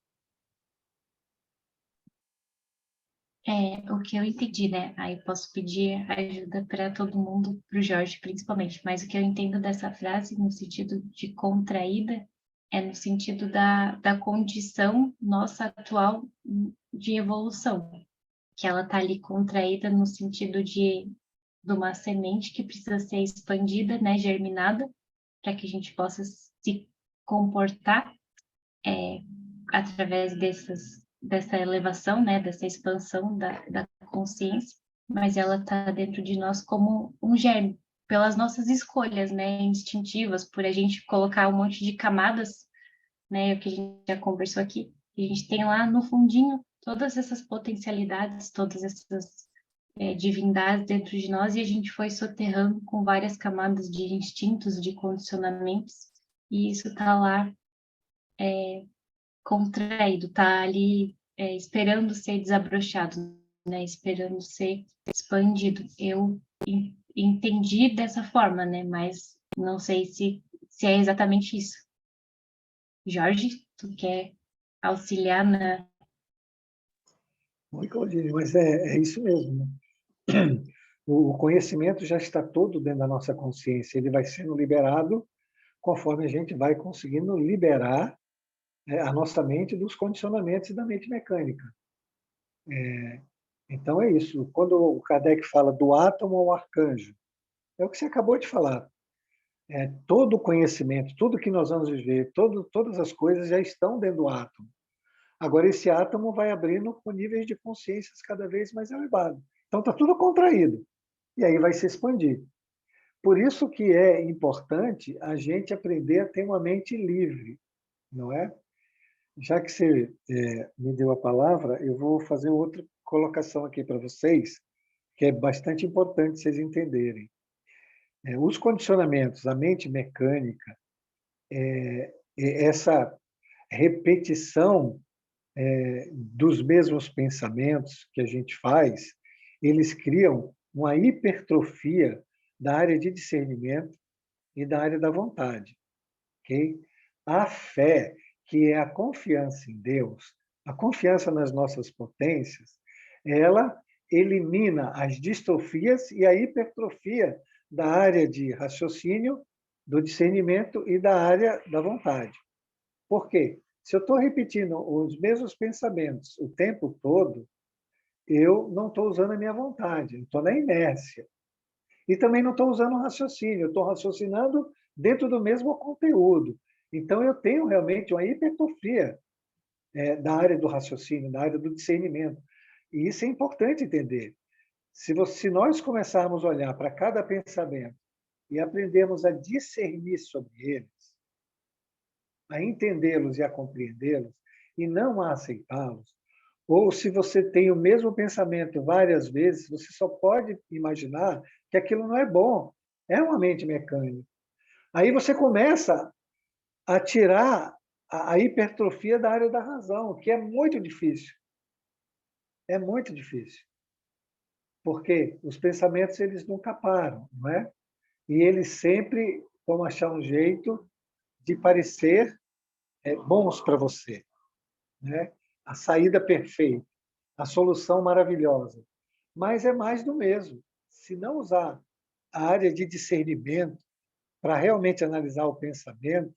O que eu entendi, né? Aí posso pedir ajuda para todo mundo, para o Jorge principalmente, mas o que eu entendo dessa frase no sentido de contraída é no sentido da condição nossa atual de evolução, que ela está ali contraída no sentido de uma semente que precisa ser expandida, né, germinada, para que a gente possa se comportar através dessa elevação, né, dessa expansão da consciência, mas ela está dentro de nós como um germe, pelas nossas escolhas, né, instintivas, por a gente colocar um monte de camadas, né, o que a gente já conversou aqui, e a gente tem lá no fundinho todas essas potencialidades, todas essas divindades dentro de nós, e a gente foi soterrando com várias camadas de instintos, de condicionamentos, e isso está lá contraído, está ali esperando ser desabrochado, né? Esperando ser expandido. Eu entendi dessa forma, né? Mas não sei se é exatamente isso. Jorge, tu quer auxiliar na... Oi, Claudine, mas é isso mesmo, né? O conhecimento já está todo dentro da nossa consciência, ele vai sendo liberado conforme a gente vai conseguindo liberar a nossa mente dos condicionamentos da mente mecânica. Então é isso. Quando o Kardec fala do átomo ao arcanjo, é o que você acabou de falar. Todo o conhecimento, tudo que nós vamos viver, todas as coisas já estão dentro do átomo. Agora, esse átomo vai abrindo com níveis de consciências cada vez mais elevados. Então, está tudo contraído. E aí vai se expandir. Por isso que é importante a gente aprender a ter uma mente livre, não é? Já que você me deu a palavra, eu vou fazer outra colocação aqui para vocês, que é bastante importante vocês entenderem. Os condicionamentos, a mente mecânica, essa repetição dos mesmos pensamentos que a gente faz, eles criam uma hipertrofia da área de discernimento e da área da vontade. Okay? A fé, que é a confiança em Deus, a confiança nas nossas potências, ela elimina as distrofias e a hipertrofia da área de raciocínio, do discernimento e da área da vontade. Por quê? Se eu estou repetindo os mesmos pensamentos o tempo todo, eu não estou usando a minha vontade, estou na inércia. E também não estou usando o raciocínio, eu estou raciocinando dentro do mesmo conteúdo. Então, eu tenho realmente uma hipertrofia da área do raciocínio, da área do discernimento. E isso é importante entender. Se nós começarmos a olhar para cada pensamento e aprendermos a discernir sobre eles, a entendê-los e a compreendê-los, e não a aceitá-los, ou se você tem o mesmo pensamento várias vezes, você só pode imaginar que aquilo não é bom. É uma mente mecânica. Aí você começa a tirar a hipertrofia da área da razão, que é muito difícil. É muito difícil. Porque os pensamentos eles nunca param, não é? E eles sempre vão achar um jeito de parecer bons para você, né? A saída perfeita, a solução maravilhosa. Mas é mais do mesmo. Se não usar a área de discernimento para realmente analisar o pensamento,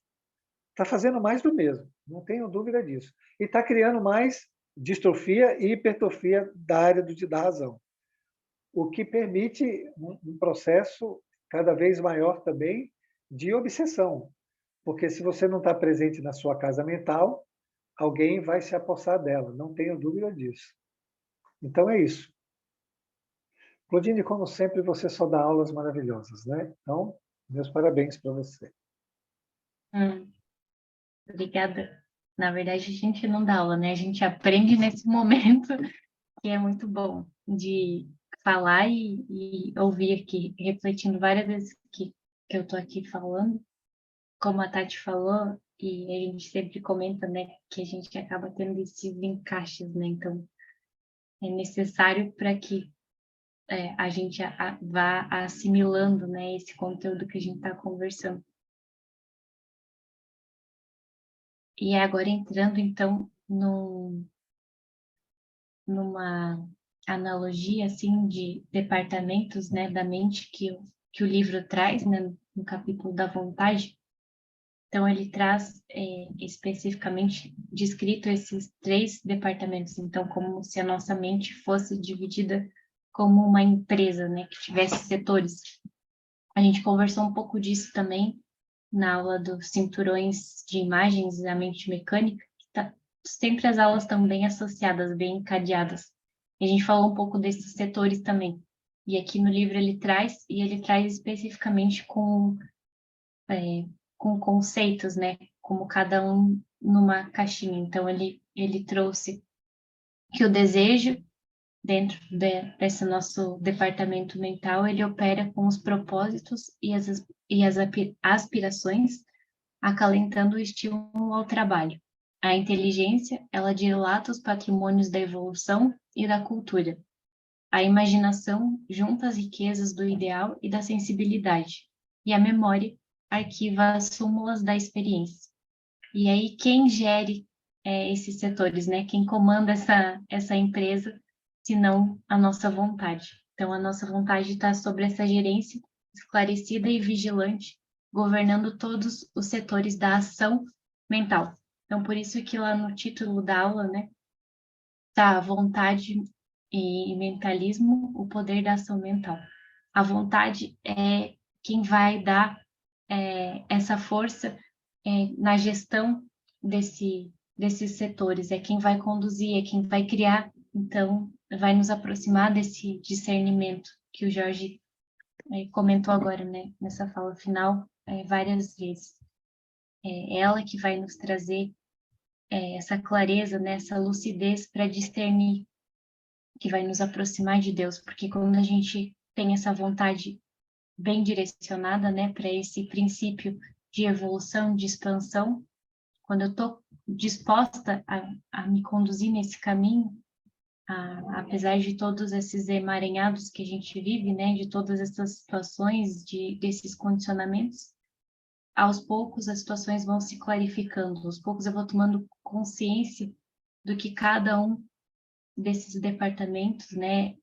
está fazendo mais do mesmo, não tenho dúvida disso. E está criando mais distrofia e hipertrofia da área da razão, o que permite um processo cada vez maior também de obsessão, porque se você não está presente na sua casa mental, alguém vai se apossar dela, não tenho dúvida disso. Então é isso. Claudine, como sempre, você só dá aulas maravilhosas, né? Então, meus parabéns para você. Obrigada. Na verdade, a gente não dá aula, né? A gente aprende nesse momento, que é muito bom de falar e ouvir aqui, refletindo várias vezes que eu estou aqui falando. Como a Tati falou, e a gente sempre comenta, né, que a gente acaba tendo esses encaixes, né? Então, é necessário para que a gente vá assimilando, né, esse conteúdo que a gente está conversando. E agora entrando, então, numa analogia, assim, de departamentos, né, da mente que o livro traz, né, no capítulo da vontade. Então, ele traz especificamente descrito esses 3 departamentos. Então, como se a nossa mente fosse dividida como uma empresa, né, que tivesse setores. A gente conversou um pouco disso também na aula dos cinturões de imagens da mente mecânica, que tá sempre as aulas estão bem associadas, bem encadeadas. E a gente falou um pouco desses setores também. E aqui no livro ele traz especificamente com conceitos, né? Como cada um numa caixinha. Então, ele trouxe que o desejo, dentro desse nosso departamento mental, ele opera com os propósitos e as aspirações, acalentando o estímulo ao trabalho. A inteligência, ela dilata os patrimônios da evolução e da cultura. A imaginação junta as riquezas do ideal e da sensibilidade. E a memória arquiva as súmulas da experiência. E aí, quem gere esses setores, né? Quem comanda essa empresa, se não a nossa vontade. Então, a nossa vontade está sobre essa gerência esclarecida e vigilante, governando todos os setores da ação mental. Então, por isso que lá no título da aula, né, tá vontade e mentalismo, o poder da ação mental. A vontade é quem vai dar essa força na gestão desses setores, é quem vai conduzir, é quem vai criar, então vai nos aproximar desse discernimento que o Jorge comentou agora, né, nessa fala final, várias vezes. É ela que vai nos trazer essa clareza, né, essa lucidez para discernir, que vai nos aproximar de Deus, porque quando a gente tem essa vontade bem direcionada, né, para esse princípio de evolução, de expansão, quando eu estou disposta a me conduzir nesse caminho, apesar de todos esses emaranhados que a gente vive, né, de todas essas situações, desses condicionamentos, aos poucos as situações vão se clarificando, aos poucos eu vou tomando consciência do que cada um desses departamentos, né,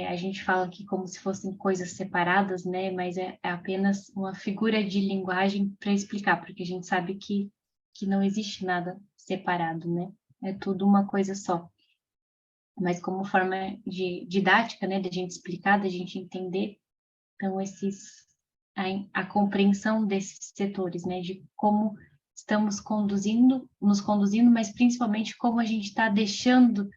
a gente fala aqui como se fossem coisas separadas, né, mas é apenas uma figura de linguagem para explicar, porque a gente sabe que não existe nada separado, né, é tudo uma coisa só. Mas como forma de didática, né, da gente explicar, da gente entender, então a compreensão desses setores, né, de como estamos nos conduzindo, mas principalmente como a gente está deixando,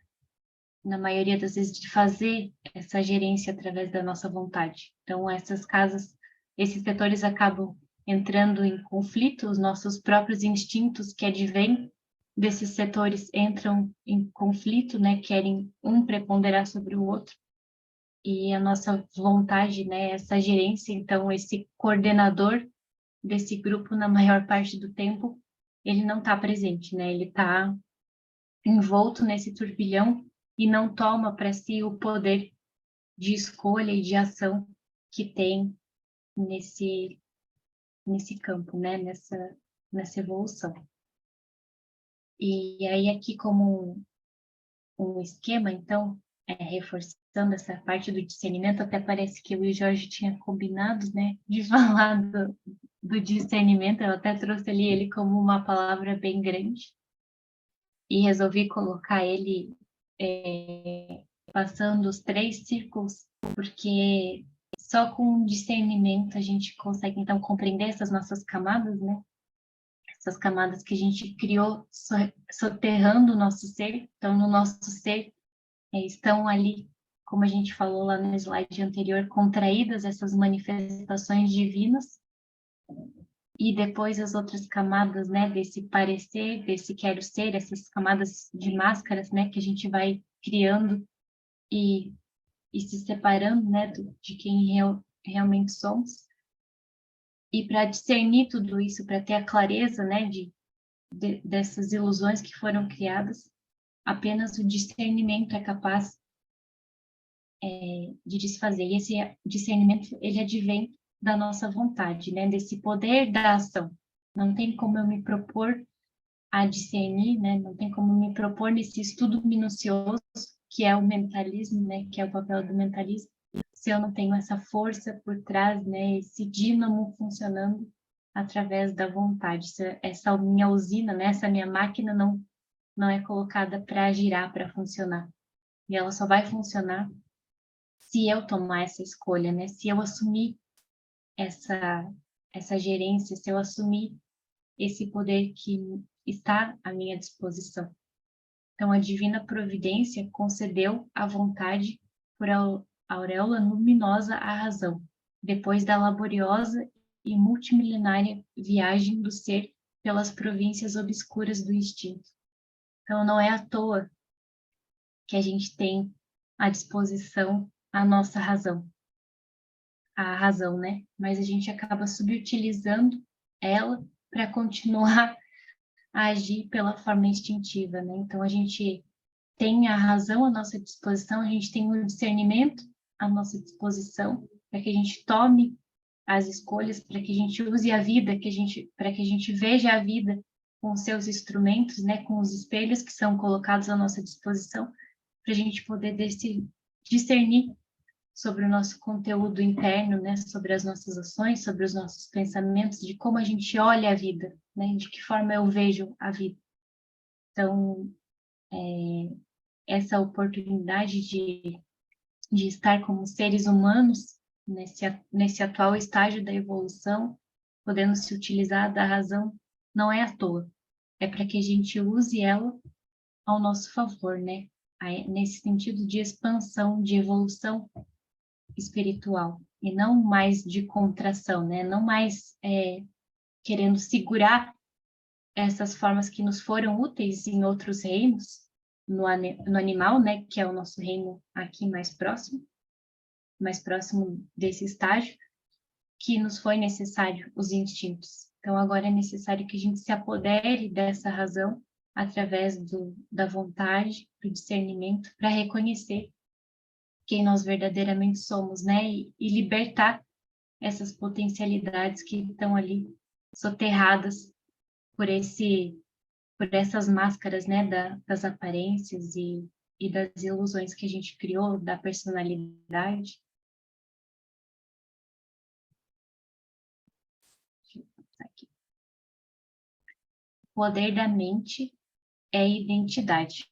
na maioria das vezes, de fazer essa gerência através da nossa vontade. Então, esses setores acabam entrando em conflito, os nossos próprios instintos que advêm desses setores entram em conflito, né, querem um preponderar sobre o outro, e a nossa vontade, né, essa gerência, então, esse coordenador desse grupo, na maior parte do tempo, ele não está presente, né, ele está envolto nesse turbilhão e não toma para si o poder de escolha e de ação que tem nesse campo, né, nessa evolução. E aí aqui como um esquema, então, reforçando essa parte do discernimento, até parece que eu e o Jorge tinha combinado, né, de falar do discernimento, eu até trouxe ali ele como uma palavra bem grande, e resolvi colocar ele passando os 3 círculos, porque só com discernimento a gente consegue, então, compreender essas nossas camadas, né? Essas camadas que a gente criou soterrando o nosso ser. Então, no nosso ser estão ali, como a gente falou lá no slide anterior, contraídas essas manifestações divinas. E depois as outras camadas, né, desse parecer, desse quero ser, essas camadas de máscaras, né, que a gente vai criando e se separando, né, de quem realmente somos. E para discernir tudo isso, para ter a clareza, né, dessas ilusões que foram criadas, apenas o discernimento é capaz de desfazer. E esse discernimento, ele advém da nossa vontade, né, desse poder da ação. Não tem como eu me propor a discernir, né, não tem como me propor nesse estudo minucioso, que é o mentalismo, né, que é o papel do mentalismo, se eu não tenho essa força por trás, né, esse dínamo funcionando através da vontade. Essa minha usina, né, essa minha máquina não é colocada para girar, para funcionar. E ela só vai funcionar se eu tomar essa escolha, né, se eu assumir essa gerência, se eu assumir esse poder que está à minha disposição. Então, a divina providência concedeu à vontade por auréola luminosa à razão, depois da laboriosa e multimilenária viagem do ser pelas províncias obscuras do instinto. Então, não é à toa que a gente tem à disposição a nossa razão, a razão, né? Mas a gente acaba subutilizando ela para continuar a agir pela forma instintiva, né? Então, a gente tem a razão à nossa disposição, a gente tem o discernimento à nossa disposição, para que a gente tome as escolhas, para que a gente use a vida, para que a gente veja a vida com os seus instrumentos, né, com os espelhos que são colocados à nossa disposição, para a gente poder discernir sobre o nosso conteúdo interno, né, sobre as nossas ações, sobre os nossos pensamentos, de como a gente olha a vida, né, de que forma eu vejo a vida. Então, essa oportunidade de estar como seres humanos nesse atual estágio da evolução, podendo se utilizar da razão, não é à toa. É para que a gente use ela ao nosso favor, né? Nesse sentido de expansão, de evolução espiritual, e não mais de contração, né? Não mais querendo segurar essas formas que nos foram úteis em outros reinos, no animal, né? Que é o nosso reino aqui mais próximo desse estágio, que nos foi necessário os instintos. Então, agora é necessário que a gente se apodere dessa razão através da vontade, do discernimento, para reconhecer quem nós verdadeiramente somos, né? E libertar essas potencialidades que estão ali soterradas por essas máscaras, né? Das aparências e das ilusões que a gente criou, da personalidade. Aqui. O poder da mente é identidade.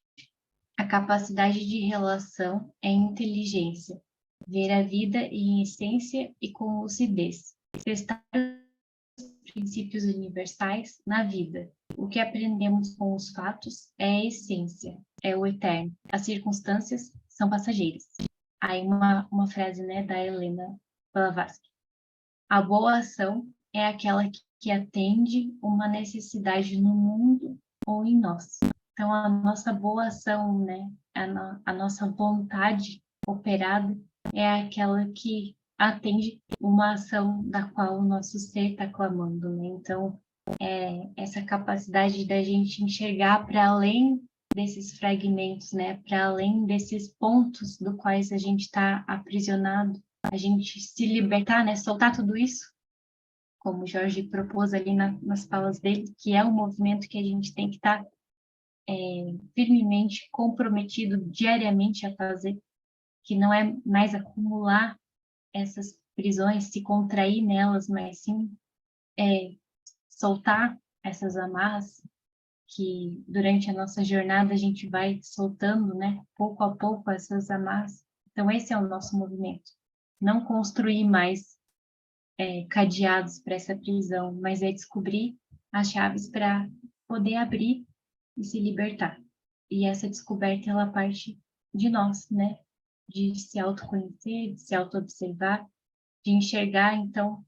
A capacidade de relação é inteligência. Ver a vida em essência e com lucidez. Testar os princípios universais na vida. O que aprendemos com os fatos é a essência, é o eterno. As circunstâncias são passageiras. Aí uma frase, né, da Helena Blavatsky. A boa ação é aquela que atende uma necessidade no mundo ou em nós. Então, a nossa boa ação, né, a nossa vontade operada é aquela que atende uma ação da qual o nosso ser está clamando, né? Então, essa capacidade da gente enxergar para além desses fragmentos, né, para além desses pontos do quais a gente está aprisionado, a gente se libertar, né, soltar tudo isso, como o Jorge propôs ali nas falas dele, que é um movimento que a gente tem que estar firmemente comprometido diariamente a fazer, que não é mais acumular essas prisões, se contrair nelas, mas sim soltar essas amarras que durante a nossa jornada a gente vai soltando, né, pouco a pouco essas amarras. Então esse é o nosso movimento. Não construir mais cadeados para essa prisão, mas é descobrir as chaves para poder abrir e se libertar. E essa descoberta, ela parte de nós, né? De se autoconhecer, de se auto-observar, de enxergar. Então,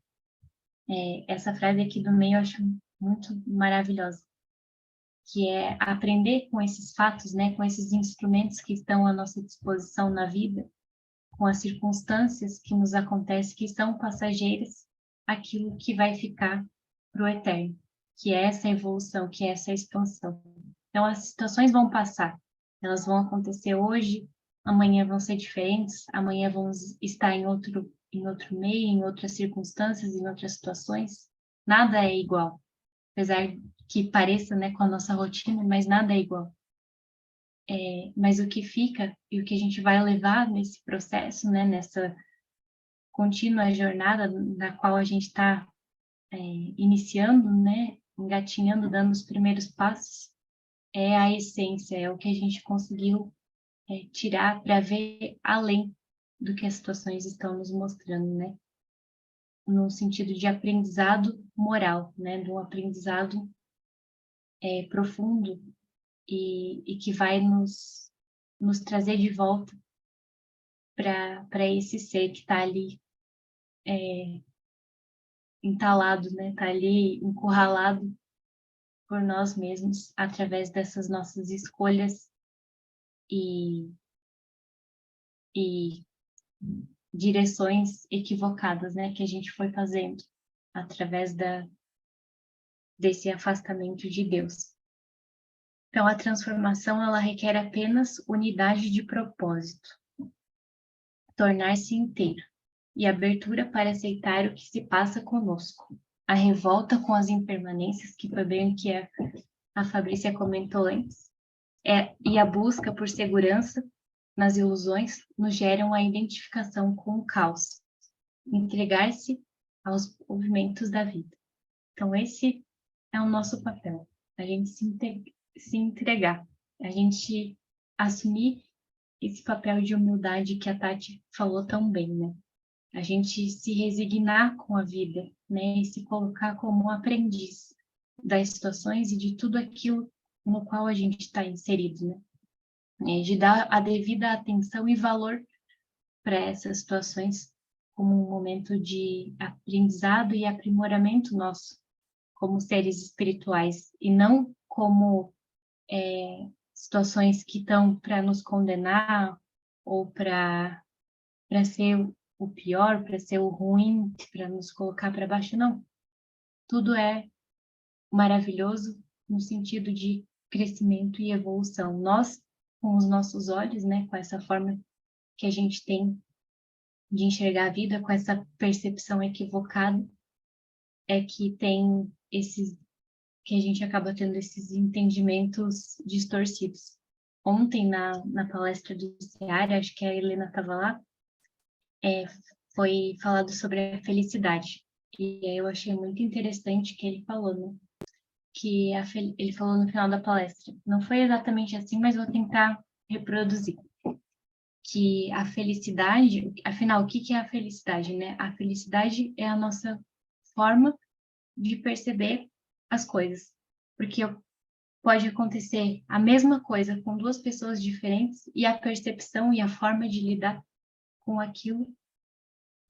essa frase aqui do meio eu acho muito maravilhosa, que é aprender com esses fatos, né? Com esses instrumentos que estão à nossa disposição na vida, com as circunstâncias que nos acontecem, que são passageiras, aquilo que vai ficar para o eterno, que é essa evolução, que é essa expansão. Então, as situações vão passar, elas vão acontecer hoje, amanhã vão ser diferentes, amanhã vão estar em outro meio, em outras circunstâncias, em outras situações. Nada é igual, apesar que pareça, né, com a nossa rotina, mas nada é igual. Mas o que fica e o que a gente vai levar nesse processo, né, nessa contínua jornada na qual a gente está iniciando, né, engatinhando, dando os primeiros passos, é a essência, é o que a gente conseguiu tirar para ver além do que as situações estão nos mostrando, né, no sentido de aprendizado moral, né, de um aprendizado profundo e que vai nos trazer de volta para esse ser que está ali entalado, né? Está ali encurralado por nós mesmos através dessas nossas escolhas e direções equivocadas, né? Que a gente foi fazendo através desse afastamento de Deus. Então, a transformação, ela requer apenas unidade de propósito, tornar-se inteiro, e abertura para aceitar o que se passa conosco. A revolta com as impermanências, que foi bem o que a Fabrícia comentou antes, e a busca por segurança nas ilusões nos geram a identificação com o caos, entregar-se aos movimentos da vida. Então, esse é o nosso papel, a gente se entregar, a gente assumir esse papel de humildade que a Tati falou tão bem, né? A gente se resignar com a vida, né? E se colocar como um aprendiz das situações e de tudo aquilo no qual a gente está inserido, né? De dar a devida atenção e valor para essas situações como um momento de aprendizado e aprimoramento nosso como seres espirituais e não como situações que estão para nos condenar ou para ser o pior, para ser o ruim, para nos colocar para baixo, não. Tudo é maravilhoso no sentido de crescimento e evolução. Nós, com os nossos olhos, né, com essa forma que a gente tem de enxergar a vida, com essa percepção equivocada, é que tem esses que a gente acaba tendo esses entendimentos distorcidos. Ontem, na palestra do Seara, acho que a Helena estava lá, foi falado sobre a felicidade. E aí eu achei muito interessante que ele falou, né? Que ele falou no final da palestra. Não foi exatamente assim, mas vou tentar reproduzir. Que a felicidade, afinal, o que é a felicidade, né? A felicidade é a nossa forma de perceber as coisas. Porque pode acontecer a mesma coisa com duas pessoas diferentes e a percepção e a forma de lidar com aquilo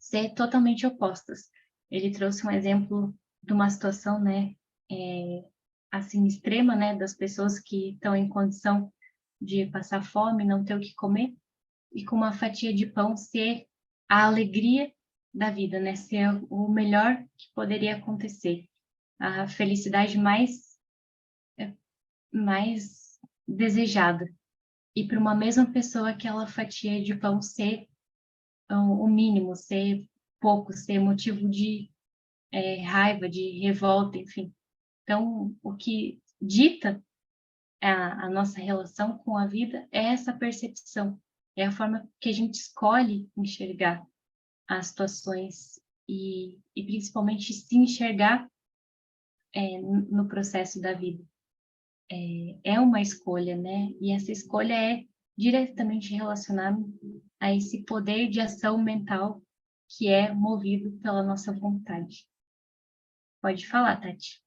ser totalmente opostas. Ele trouxe um exemplo de uma situação, né, assim, extrema, né, das pessoas que estão em condição de passar fome, não ter o que comer, e com uma fatia de pão ser a alegria da vida, né, ser o melhor que poderia acontecer. A felicidade mais desejada. E para uma mesma pessoa, aquela fatia de pão ser o mínimo, ser pouco, ser motivo de raiva, de revolta, enfim. Então, o que dita a nossa relação com a vida é essa percepção, é a forma que a gente escolhe enxergar as situações e principalmente se enxergar no processo da vida. É uma escolha, né? E essa escolha é diretamente relacionada a esse poder de ação mental que é movido pela nossa vontade. Pode falar, Tati.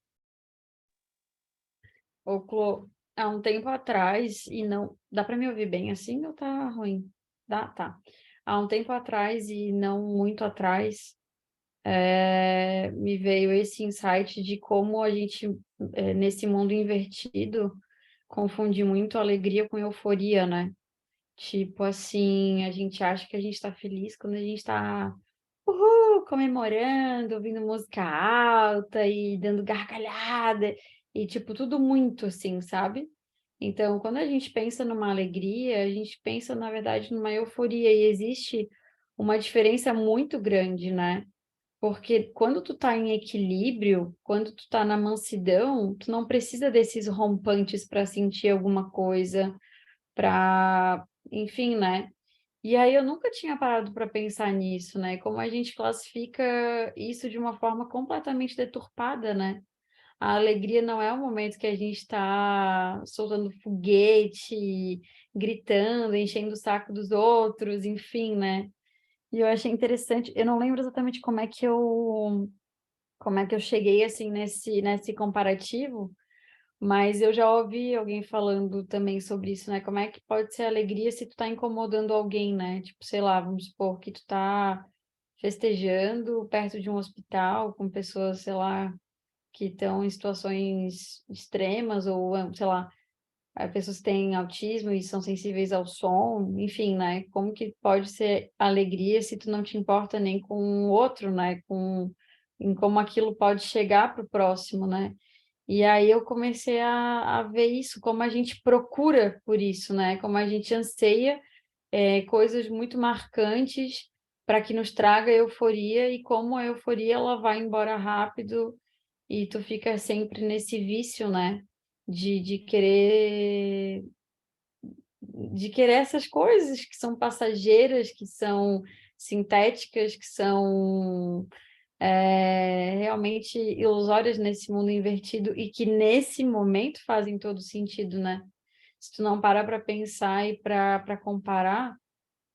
Ô, Clô, há um tempo atrás, e não... Dá para me ouvir bem assim ou tá ruim? Dá, tá. Há um tempo atrás, e não muito atrás, me veio esse insight de como a gente, nesse mundo invertido, confunde muito alegria com euforia, né? Tipo assim, a gente acha que a gente tá feliz quando a gente tá comemorando, ouvindo música alta e dando gargalhada, e tipo, tudo muito assim, sabe? Então, quando a gente pensa numa alegria, a gente pensa, na verdade, numa euforia, e existe uma diferença muito grande, né? Porque quando tu tá em equilíbrio, quando tu tá na mansidão, tu não precisa desses rompantes para sentir alguma coisa, para, enfim, né? E aí eu nunca tinha parado para pensar nisso, né? Como a gente classifica isso de uma forma completamente deturpada, né? A alegria não é o momento que a gente está soltando foguete, gritando, enchendo o saco dos outros, enfim, né? E eu achei interessante, eu não lembro exatamente como é que eu cheguei assim nesse comparativo, mas eu já ouvi alguém falando também sobre isso, né? Como é que pode ser alegria se tu tá incomodando alguém, né? Tipo, sei lá, vamos supor que tu tá festejando perto de um hospital com pessoas, sei lá, que estão em situações extremas ou, sei lá, pessoas que têm autismo e são sensíveis ao som, enfim, né? Como que pode ser alegria se tu não te importa nem com o outro, né? Em como aquilo pode chegar para o próximo, né? E aí eu comecei a ver isso, como a gente procura por isso, né? Como a gente anseia coisas muito marcantes para que nos traga euforia, e como a euforia ela vai embora rápido e tu fica sempre nesse vício, né? De querer essas coisas que são passageiras, que são sintéticas, que são realmente ilusórias nesse mundo invertido e que nesse momento fazem todo sentido, né? Se tu não parar para pensar e para comparar,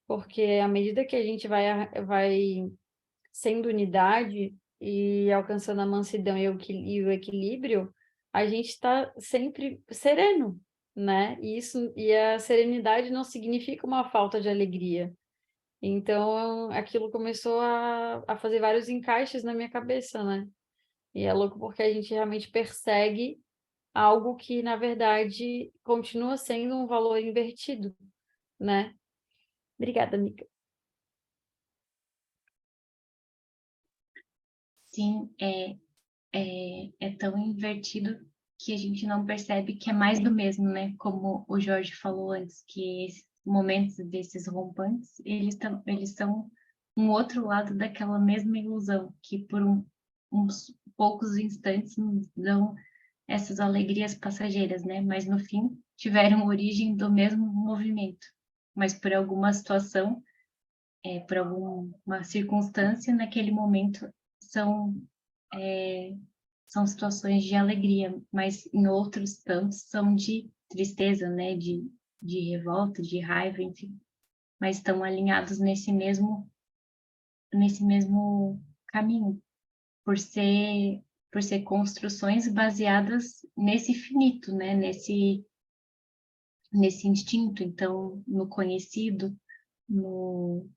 porque à medida que a gente vai sendo unidade e alcançando a mansidão e o equilíbrio, a gente está sempre sereno, né? E a serenidade não significa uma falta de alegria. Então, aquilo começou a fazer vários encaixes na minha cabeça, né? E é louco porque a gente realmente persegue algo que, na verdade, continua sendo um valor invertido, né? Obrigada, amiga. Sim, é tão invertido que a gente não percebe que é mais do mesmo, né? Como o Jorge falou antes, que esses momentos desses rompantes, eles são um outro lado daquela mesma ilusão, que por uns poucos instantes nos dão essas alegrias passageiras, né? Mas no fim tiveram origem do mesmo movimento, mas por alguma situação, por alguma circunstância, naquele momento são são situações de alegria, mas em outros tantos são de tristeza, né? De revolta, de raiva, enfim. Mas estão alinhados nesse mesmo caminho, por ser, por ser construções baseadas nesse finito, né? Nesse instinto, então, no conhecido, no,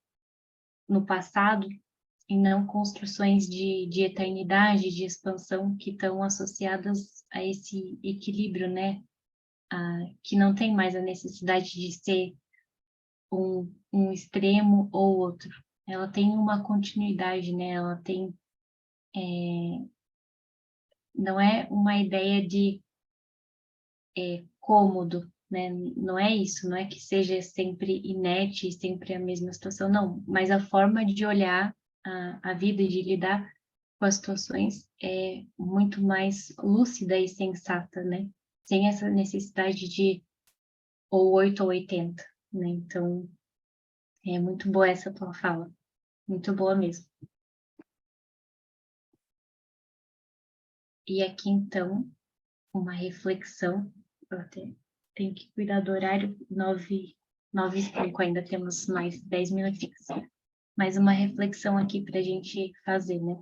no passado, e não construções de eternidade, de expansão, que estão associadas a esse equilíbrio, né? Que não tem mais a necessidade de ser um extremo ou outro. Ela tem uma continuidade, né? Ela tem, não é uma ideia de cômodo, né? Não é isso, não é que seja sempre inerte, sempre a mesma situação, não. Mas a forma de olhar a vida e de lidar com as situações é muito mais lúcida e sensata, né? Sem essa necessidade de ou 8 ou 80, né? Então, é muito boa essa tua fala, muito boa mesmo. E aqui, então, uma reflexão, eu até tenho que cuidar do horário, 9h05, ainda temos mais 10 minutinhos. Mais uma reflexão aqui para a gente fazer, né?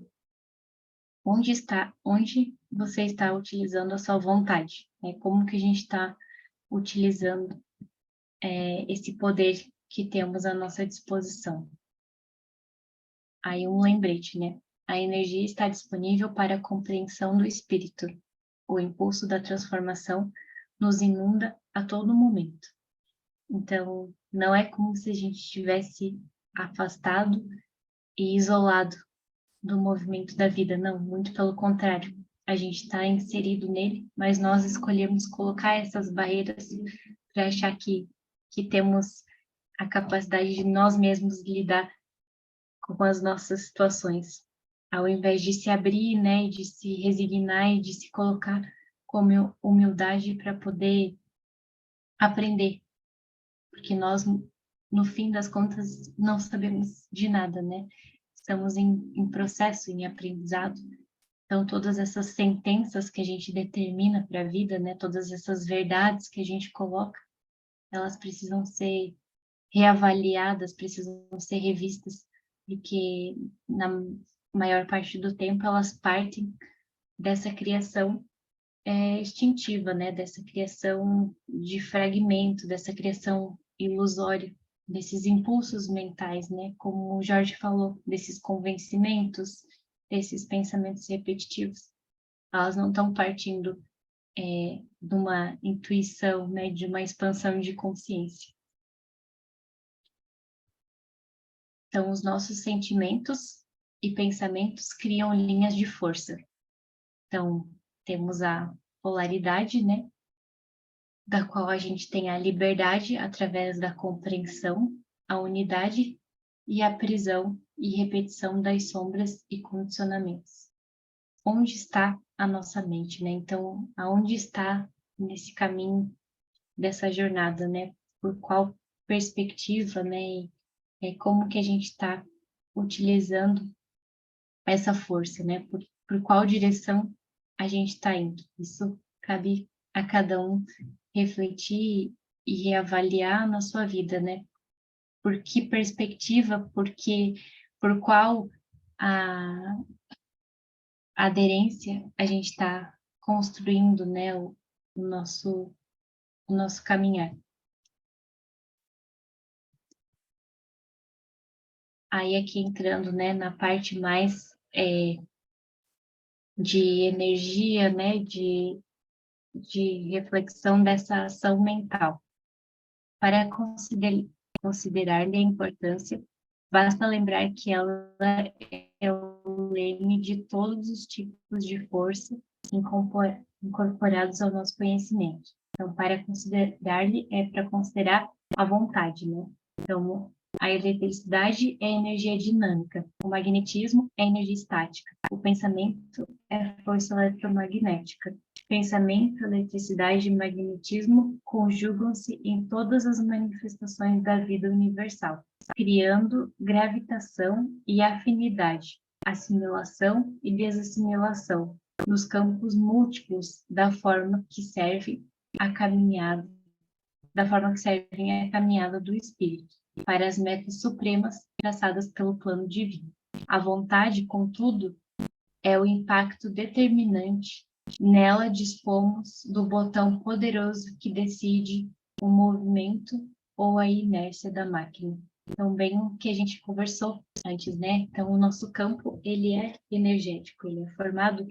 Onde você está utilizando a sua vontade, né? Como que a gente está utilizando esse poder que temos à nossa disposição. Aí um lembrete, né? A energia está disponível para a compreensão do espírito. O impulso da transformação nos inunda a todo momento. Então, não é como se a gente estivesse afastado e isolado do movimento da vida, não, muito pelo contrário. A gente está inserido nele, mas nós escolhemos colocar essas barreiras para achar que temos a capacidade de nós mesmos lidar com as nossas situações, ao invés de se abrir, né, de se resignar e de se colocar com humildade para poder aprender, porque nós, no fim das contas, não sabemos de nada, né? Estamos em processo, em aprendizado. Então, todas essas sentenças que a gente determina para a vida, né, todas essas verdades que a gente coloca, elas precisam ser reavaliadas, precisam ser revistas, porque na maior parte do tempo elas partem dessa criação instintiva, né? Dessa criação de fragmento, dessa criação ilusória, desses impulsos mentais, né? Como o Jorge falou, desses convencimentos, desses pensamentos repetitivos. Elas não estão partindo de uma intuição, né? De uma expansão de consciência. Então, os nossos sentimentos e pensamentos criam linhas de força. Então, temos a polaridade, né? Da qual a gente tem a liberdade através da compreensão, a unidade e a prisão e repetição das sombras e condicionamentos. Onde está a nossa mente, né? Então, aonde está nesse caminho dessa jornada, né? Por qual perspectiva, né? Como que a gente está utilizando essa força, né? Por qual direção a gente está indo. Isso cabe a cada um refletir e reavaliar na sua vida, né? Por que perspectiva, por qual a aderência a gente está construindo, né? O nosso caminhar. Aí aqui entrando, né, na parte mais de energia, né, de reflexão dessa ação mental. Para considerar-lhe a importância, basta lembrar que ela é o leme de todos os tipos de força incorporados ao nosso conhecimento. Então, para considerar-lhe é para considerar a vontade, né? Então, a eletricidade é energia dinâmica, o magnetismo é energia estática, o pensamento é força eletromagnética. Pensamento, eletricidade e magnetismo conjugam-se em todas as manifestações da vida universal, criando gravitação e afinidade, assimilação e desassimilação, nos campos múltiplos da forma que servem a caminhada do espírito, para as metas supremas traçadas pelo plano divino. A vontade, contudo, é o impacto determinante. Nela dispomos do botão poderoso que decide o movimento ou a inércia da máquina. Então, bem o que a gente conversou antes, né? Então, o nosso campo, ele é energético, ele é formado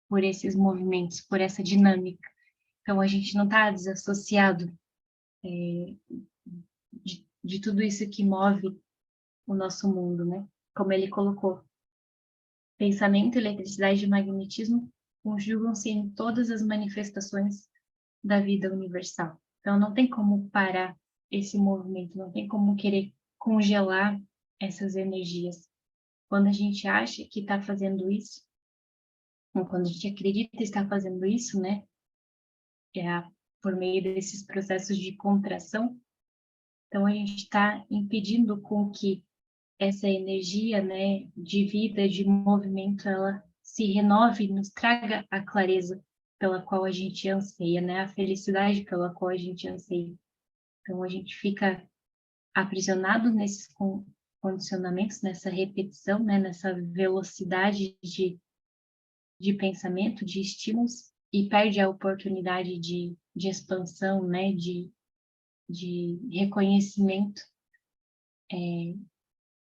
por esses movimentos, por essa dinâmica. Então, a gente não está desassociado de tudo isso que move o nosso mundo, né? Como ele colocou, pensamento, eletricidade e magnetismo conjugam-se em todas as manifestações da vida universal. Então, não tem como parar esse movimento, não tem como querer congelar essas energias. Quando a gente acha que está fazendo isso, ou quando a gente acredita estar fazendo isso, né? Por meio desses processos de contração, então a gente está impedindo com que essa energia, né, de vida, de movimento, ela se renove e nos traga a clareza pela qual a gente anseia, né, a felicidade pela qual a gente anseia. Então a gente fica aprisionado nesses condicionamentos, nessa repetição, né, nessa velocidade de pensamento, de estímulos, e perde a oportunidade de expansão, né, de reconhecimento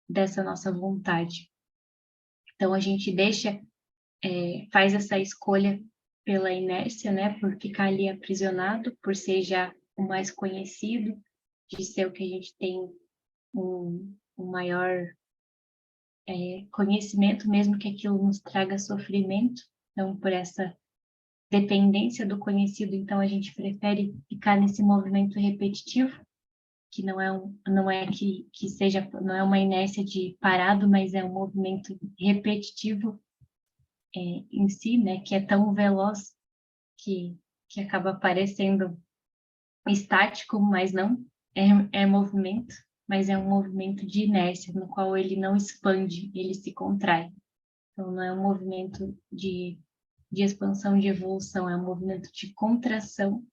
dessa nossa vontade. Então, a gente faz essa escolha pela inércia, né, por ficar ali aprisionado, por ser já o mais conhecido, de ser o que a gente tem um maior conhecimento, mesmo que aquilo nos traga sofrimento. Então, por essa dependência do conhecido, então a gente prefere ficar nesse movimento repetitivo, que não é que seja, não é uma inércia de parado, mas é um movimento repetitivo em si, né, que é tão veloz que acaba parecendo estático, mas não, é movimento, mas é um movimento de inércia, no qual ele não expande, ele se contrai. Então, não é um movimento de expansão, de evolução, é um movimento de contração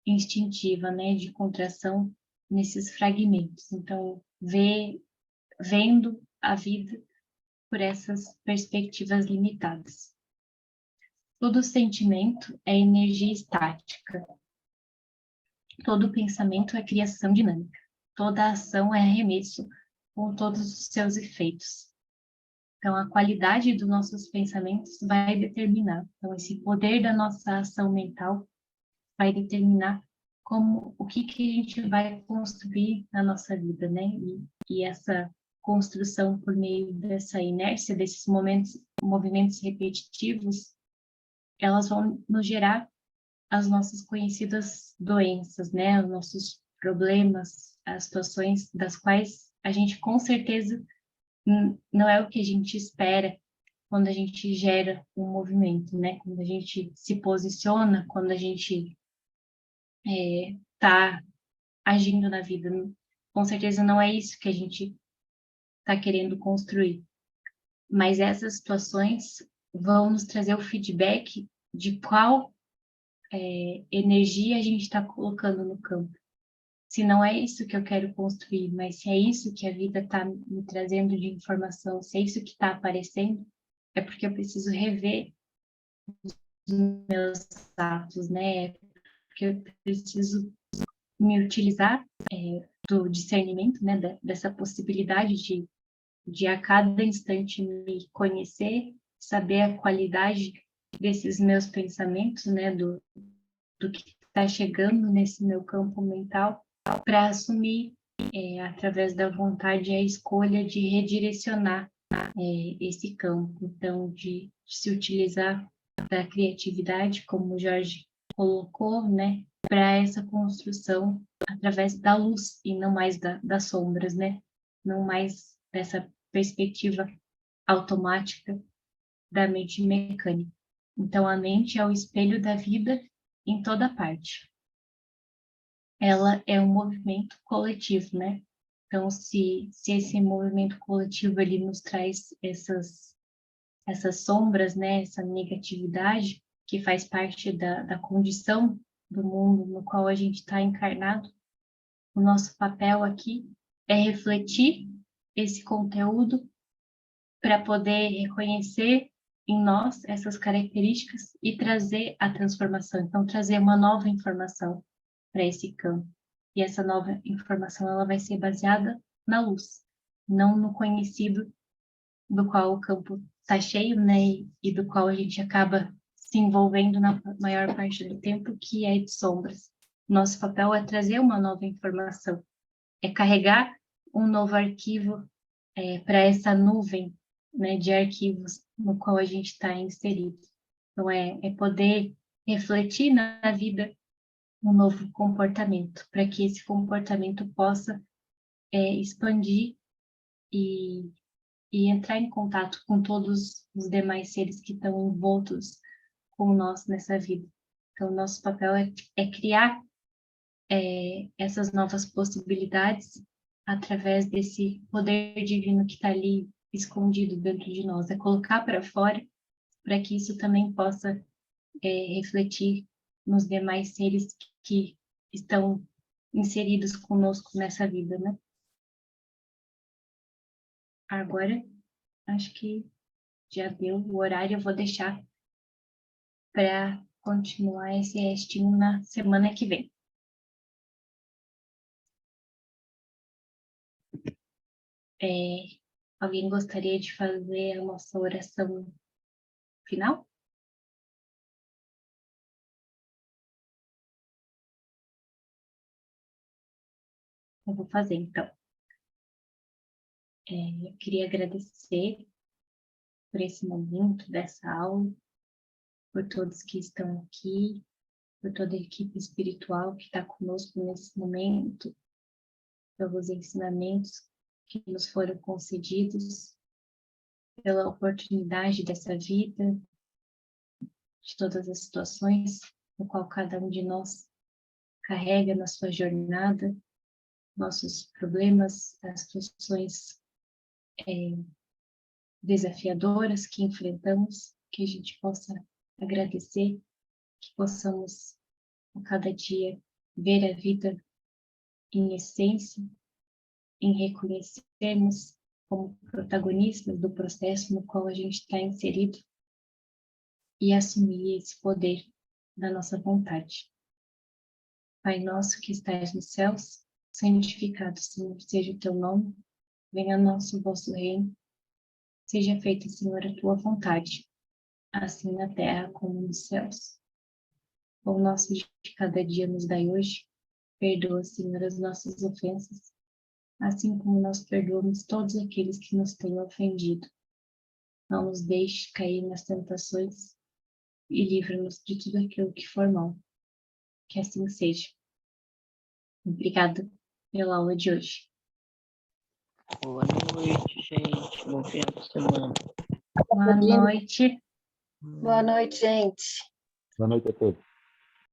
instintiva, né, de contração nesses fragmentos. Então, vendo a vida por essas perspectivas limitadas. Todo sentimento é energia estática. Todo pensamento é criação dinâmica. Toda ação é arremesso com todos os seus efeitos. Então, a qualidade dos nossos pensamentos vai determinar. Então, esse poder da nossa ação mental vai determinar o que a gente vai construir na nossa vida, né? E essa construção por meio dessa inércia, desses movimentos repetitivos, elas vão nos gerar as nossas conhecidas doenças, né? Os nossos problemas, as situações das quais a gente com certeza não é o que a gente espera quando a gente gera um movimento, né? Quando a gente se posiciona, quando a gente está agindo na vida. Com certeza não é isso que a gente está querendo construir. Mas essas situações vão nos trazer o feedback de qual energia a gente está colocando no campo. Se não é isso que eu quero construir, mas se é isso que a vida está me trazendo de informação, se é isso que está aparecendo, é porque eu preciso rever os meus atos, né? Porque eu preciso me utilizar do discernimento, né? Dessa possibilidade de a cada instante me conhecer, saber a qualidade desses meus pensamentos, né? Do que está chegando nesse meu campo mental, para assumir, através da vontade, a escolha de redirecionar esse campo. Então, de se utilizar da criatividade, como o Jorge colocou, né, para essa construção através da luz e não mais das sombras, né? Não mais dessa perspectiva automática da mente mecânica. Então, a mente é o espelho da vida em toda parte. Ela é um movimento coletivo, né? Então, se esse movimento coletivo ele nos traz essas sombras, né? Essa negatividade que faz parte da condição do mundo no qual a gente está encarnado, o nosso papel aqui é refletir esse conteúdo para poder reconhecer em nós essas características e trazer a transformação. Então, trazer uma nova informação para esse campo. E essa nova informação ela vai ser baseada na luz, não no conhecido do qual o campo está cheio, né? E do qual a gente acaba se envolvendo na maior parte do tempo, que é de sombras. Nosso papel é trazer uma nova informação, é carregar um novo arquivo para essa nuvem, né, de arquivos no qual a gente está inserido. Então, é poder refletir na vida um novo comportamento, para que esse comportamento possa expandir e entrar em contato com todos os demais seres que estão envoltos com nós nessa vida. Então, nosso papel é criar essas novas possibilidades através desse poder divino que está ali escondido dentro de nós, é colocar para fora para que isso também possa refletir nos demais seres que estão inseridos conosco nessa vida, né? Agora, acho que já deu o horário, eu vou deixar para continuar esse restinho na semana que vem. Alguém gostaria de fazer a nossa oração final? Eu vou fazer, então. Eu queria agradecer por esse momento dessa aula, por todos que estão aqui, por toda a equipe espiritual que está conosco nesse momento, pelos ensinamentos que nos foram concedidos, pela oportunidade dessa vida, de todas as situações no qual cada um de nós carrega na sua jornada, nossos problemas, as situações desafiadoras que enfrentamos, que a gente possa agradecer, que possamos a cada dia ver a vida em essência, em reconhecermos como protagonistas do processo no qual a gente está inserido e assumir esse poder da nossa vontade. Pai nosso que estás nos céus, santificado seja o teu nome, venha a nós o vosso reino, seja feita, Senhor, a tua vontade, assim na terra como nos céus. O nosso de cada dia nos dai hoje, perdoa, Senhor, as nossas ofensas, assim como nós perdoamos todos aqueles que nos têm ofendido. Não nos deixe cair nas tentações, e livra-nos de tudo aquilo que for mal. Que assim seja. Obrigada pela aula de hoje. Boa noite, gente. Bom final de semana. Boa noite. Boa noite, gente. Boa noite a todos.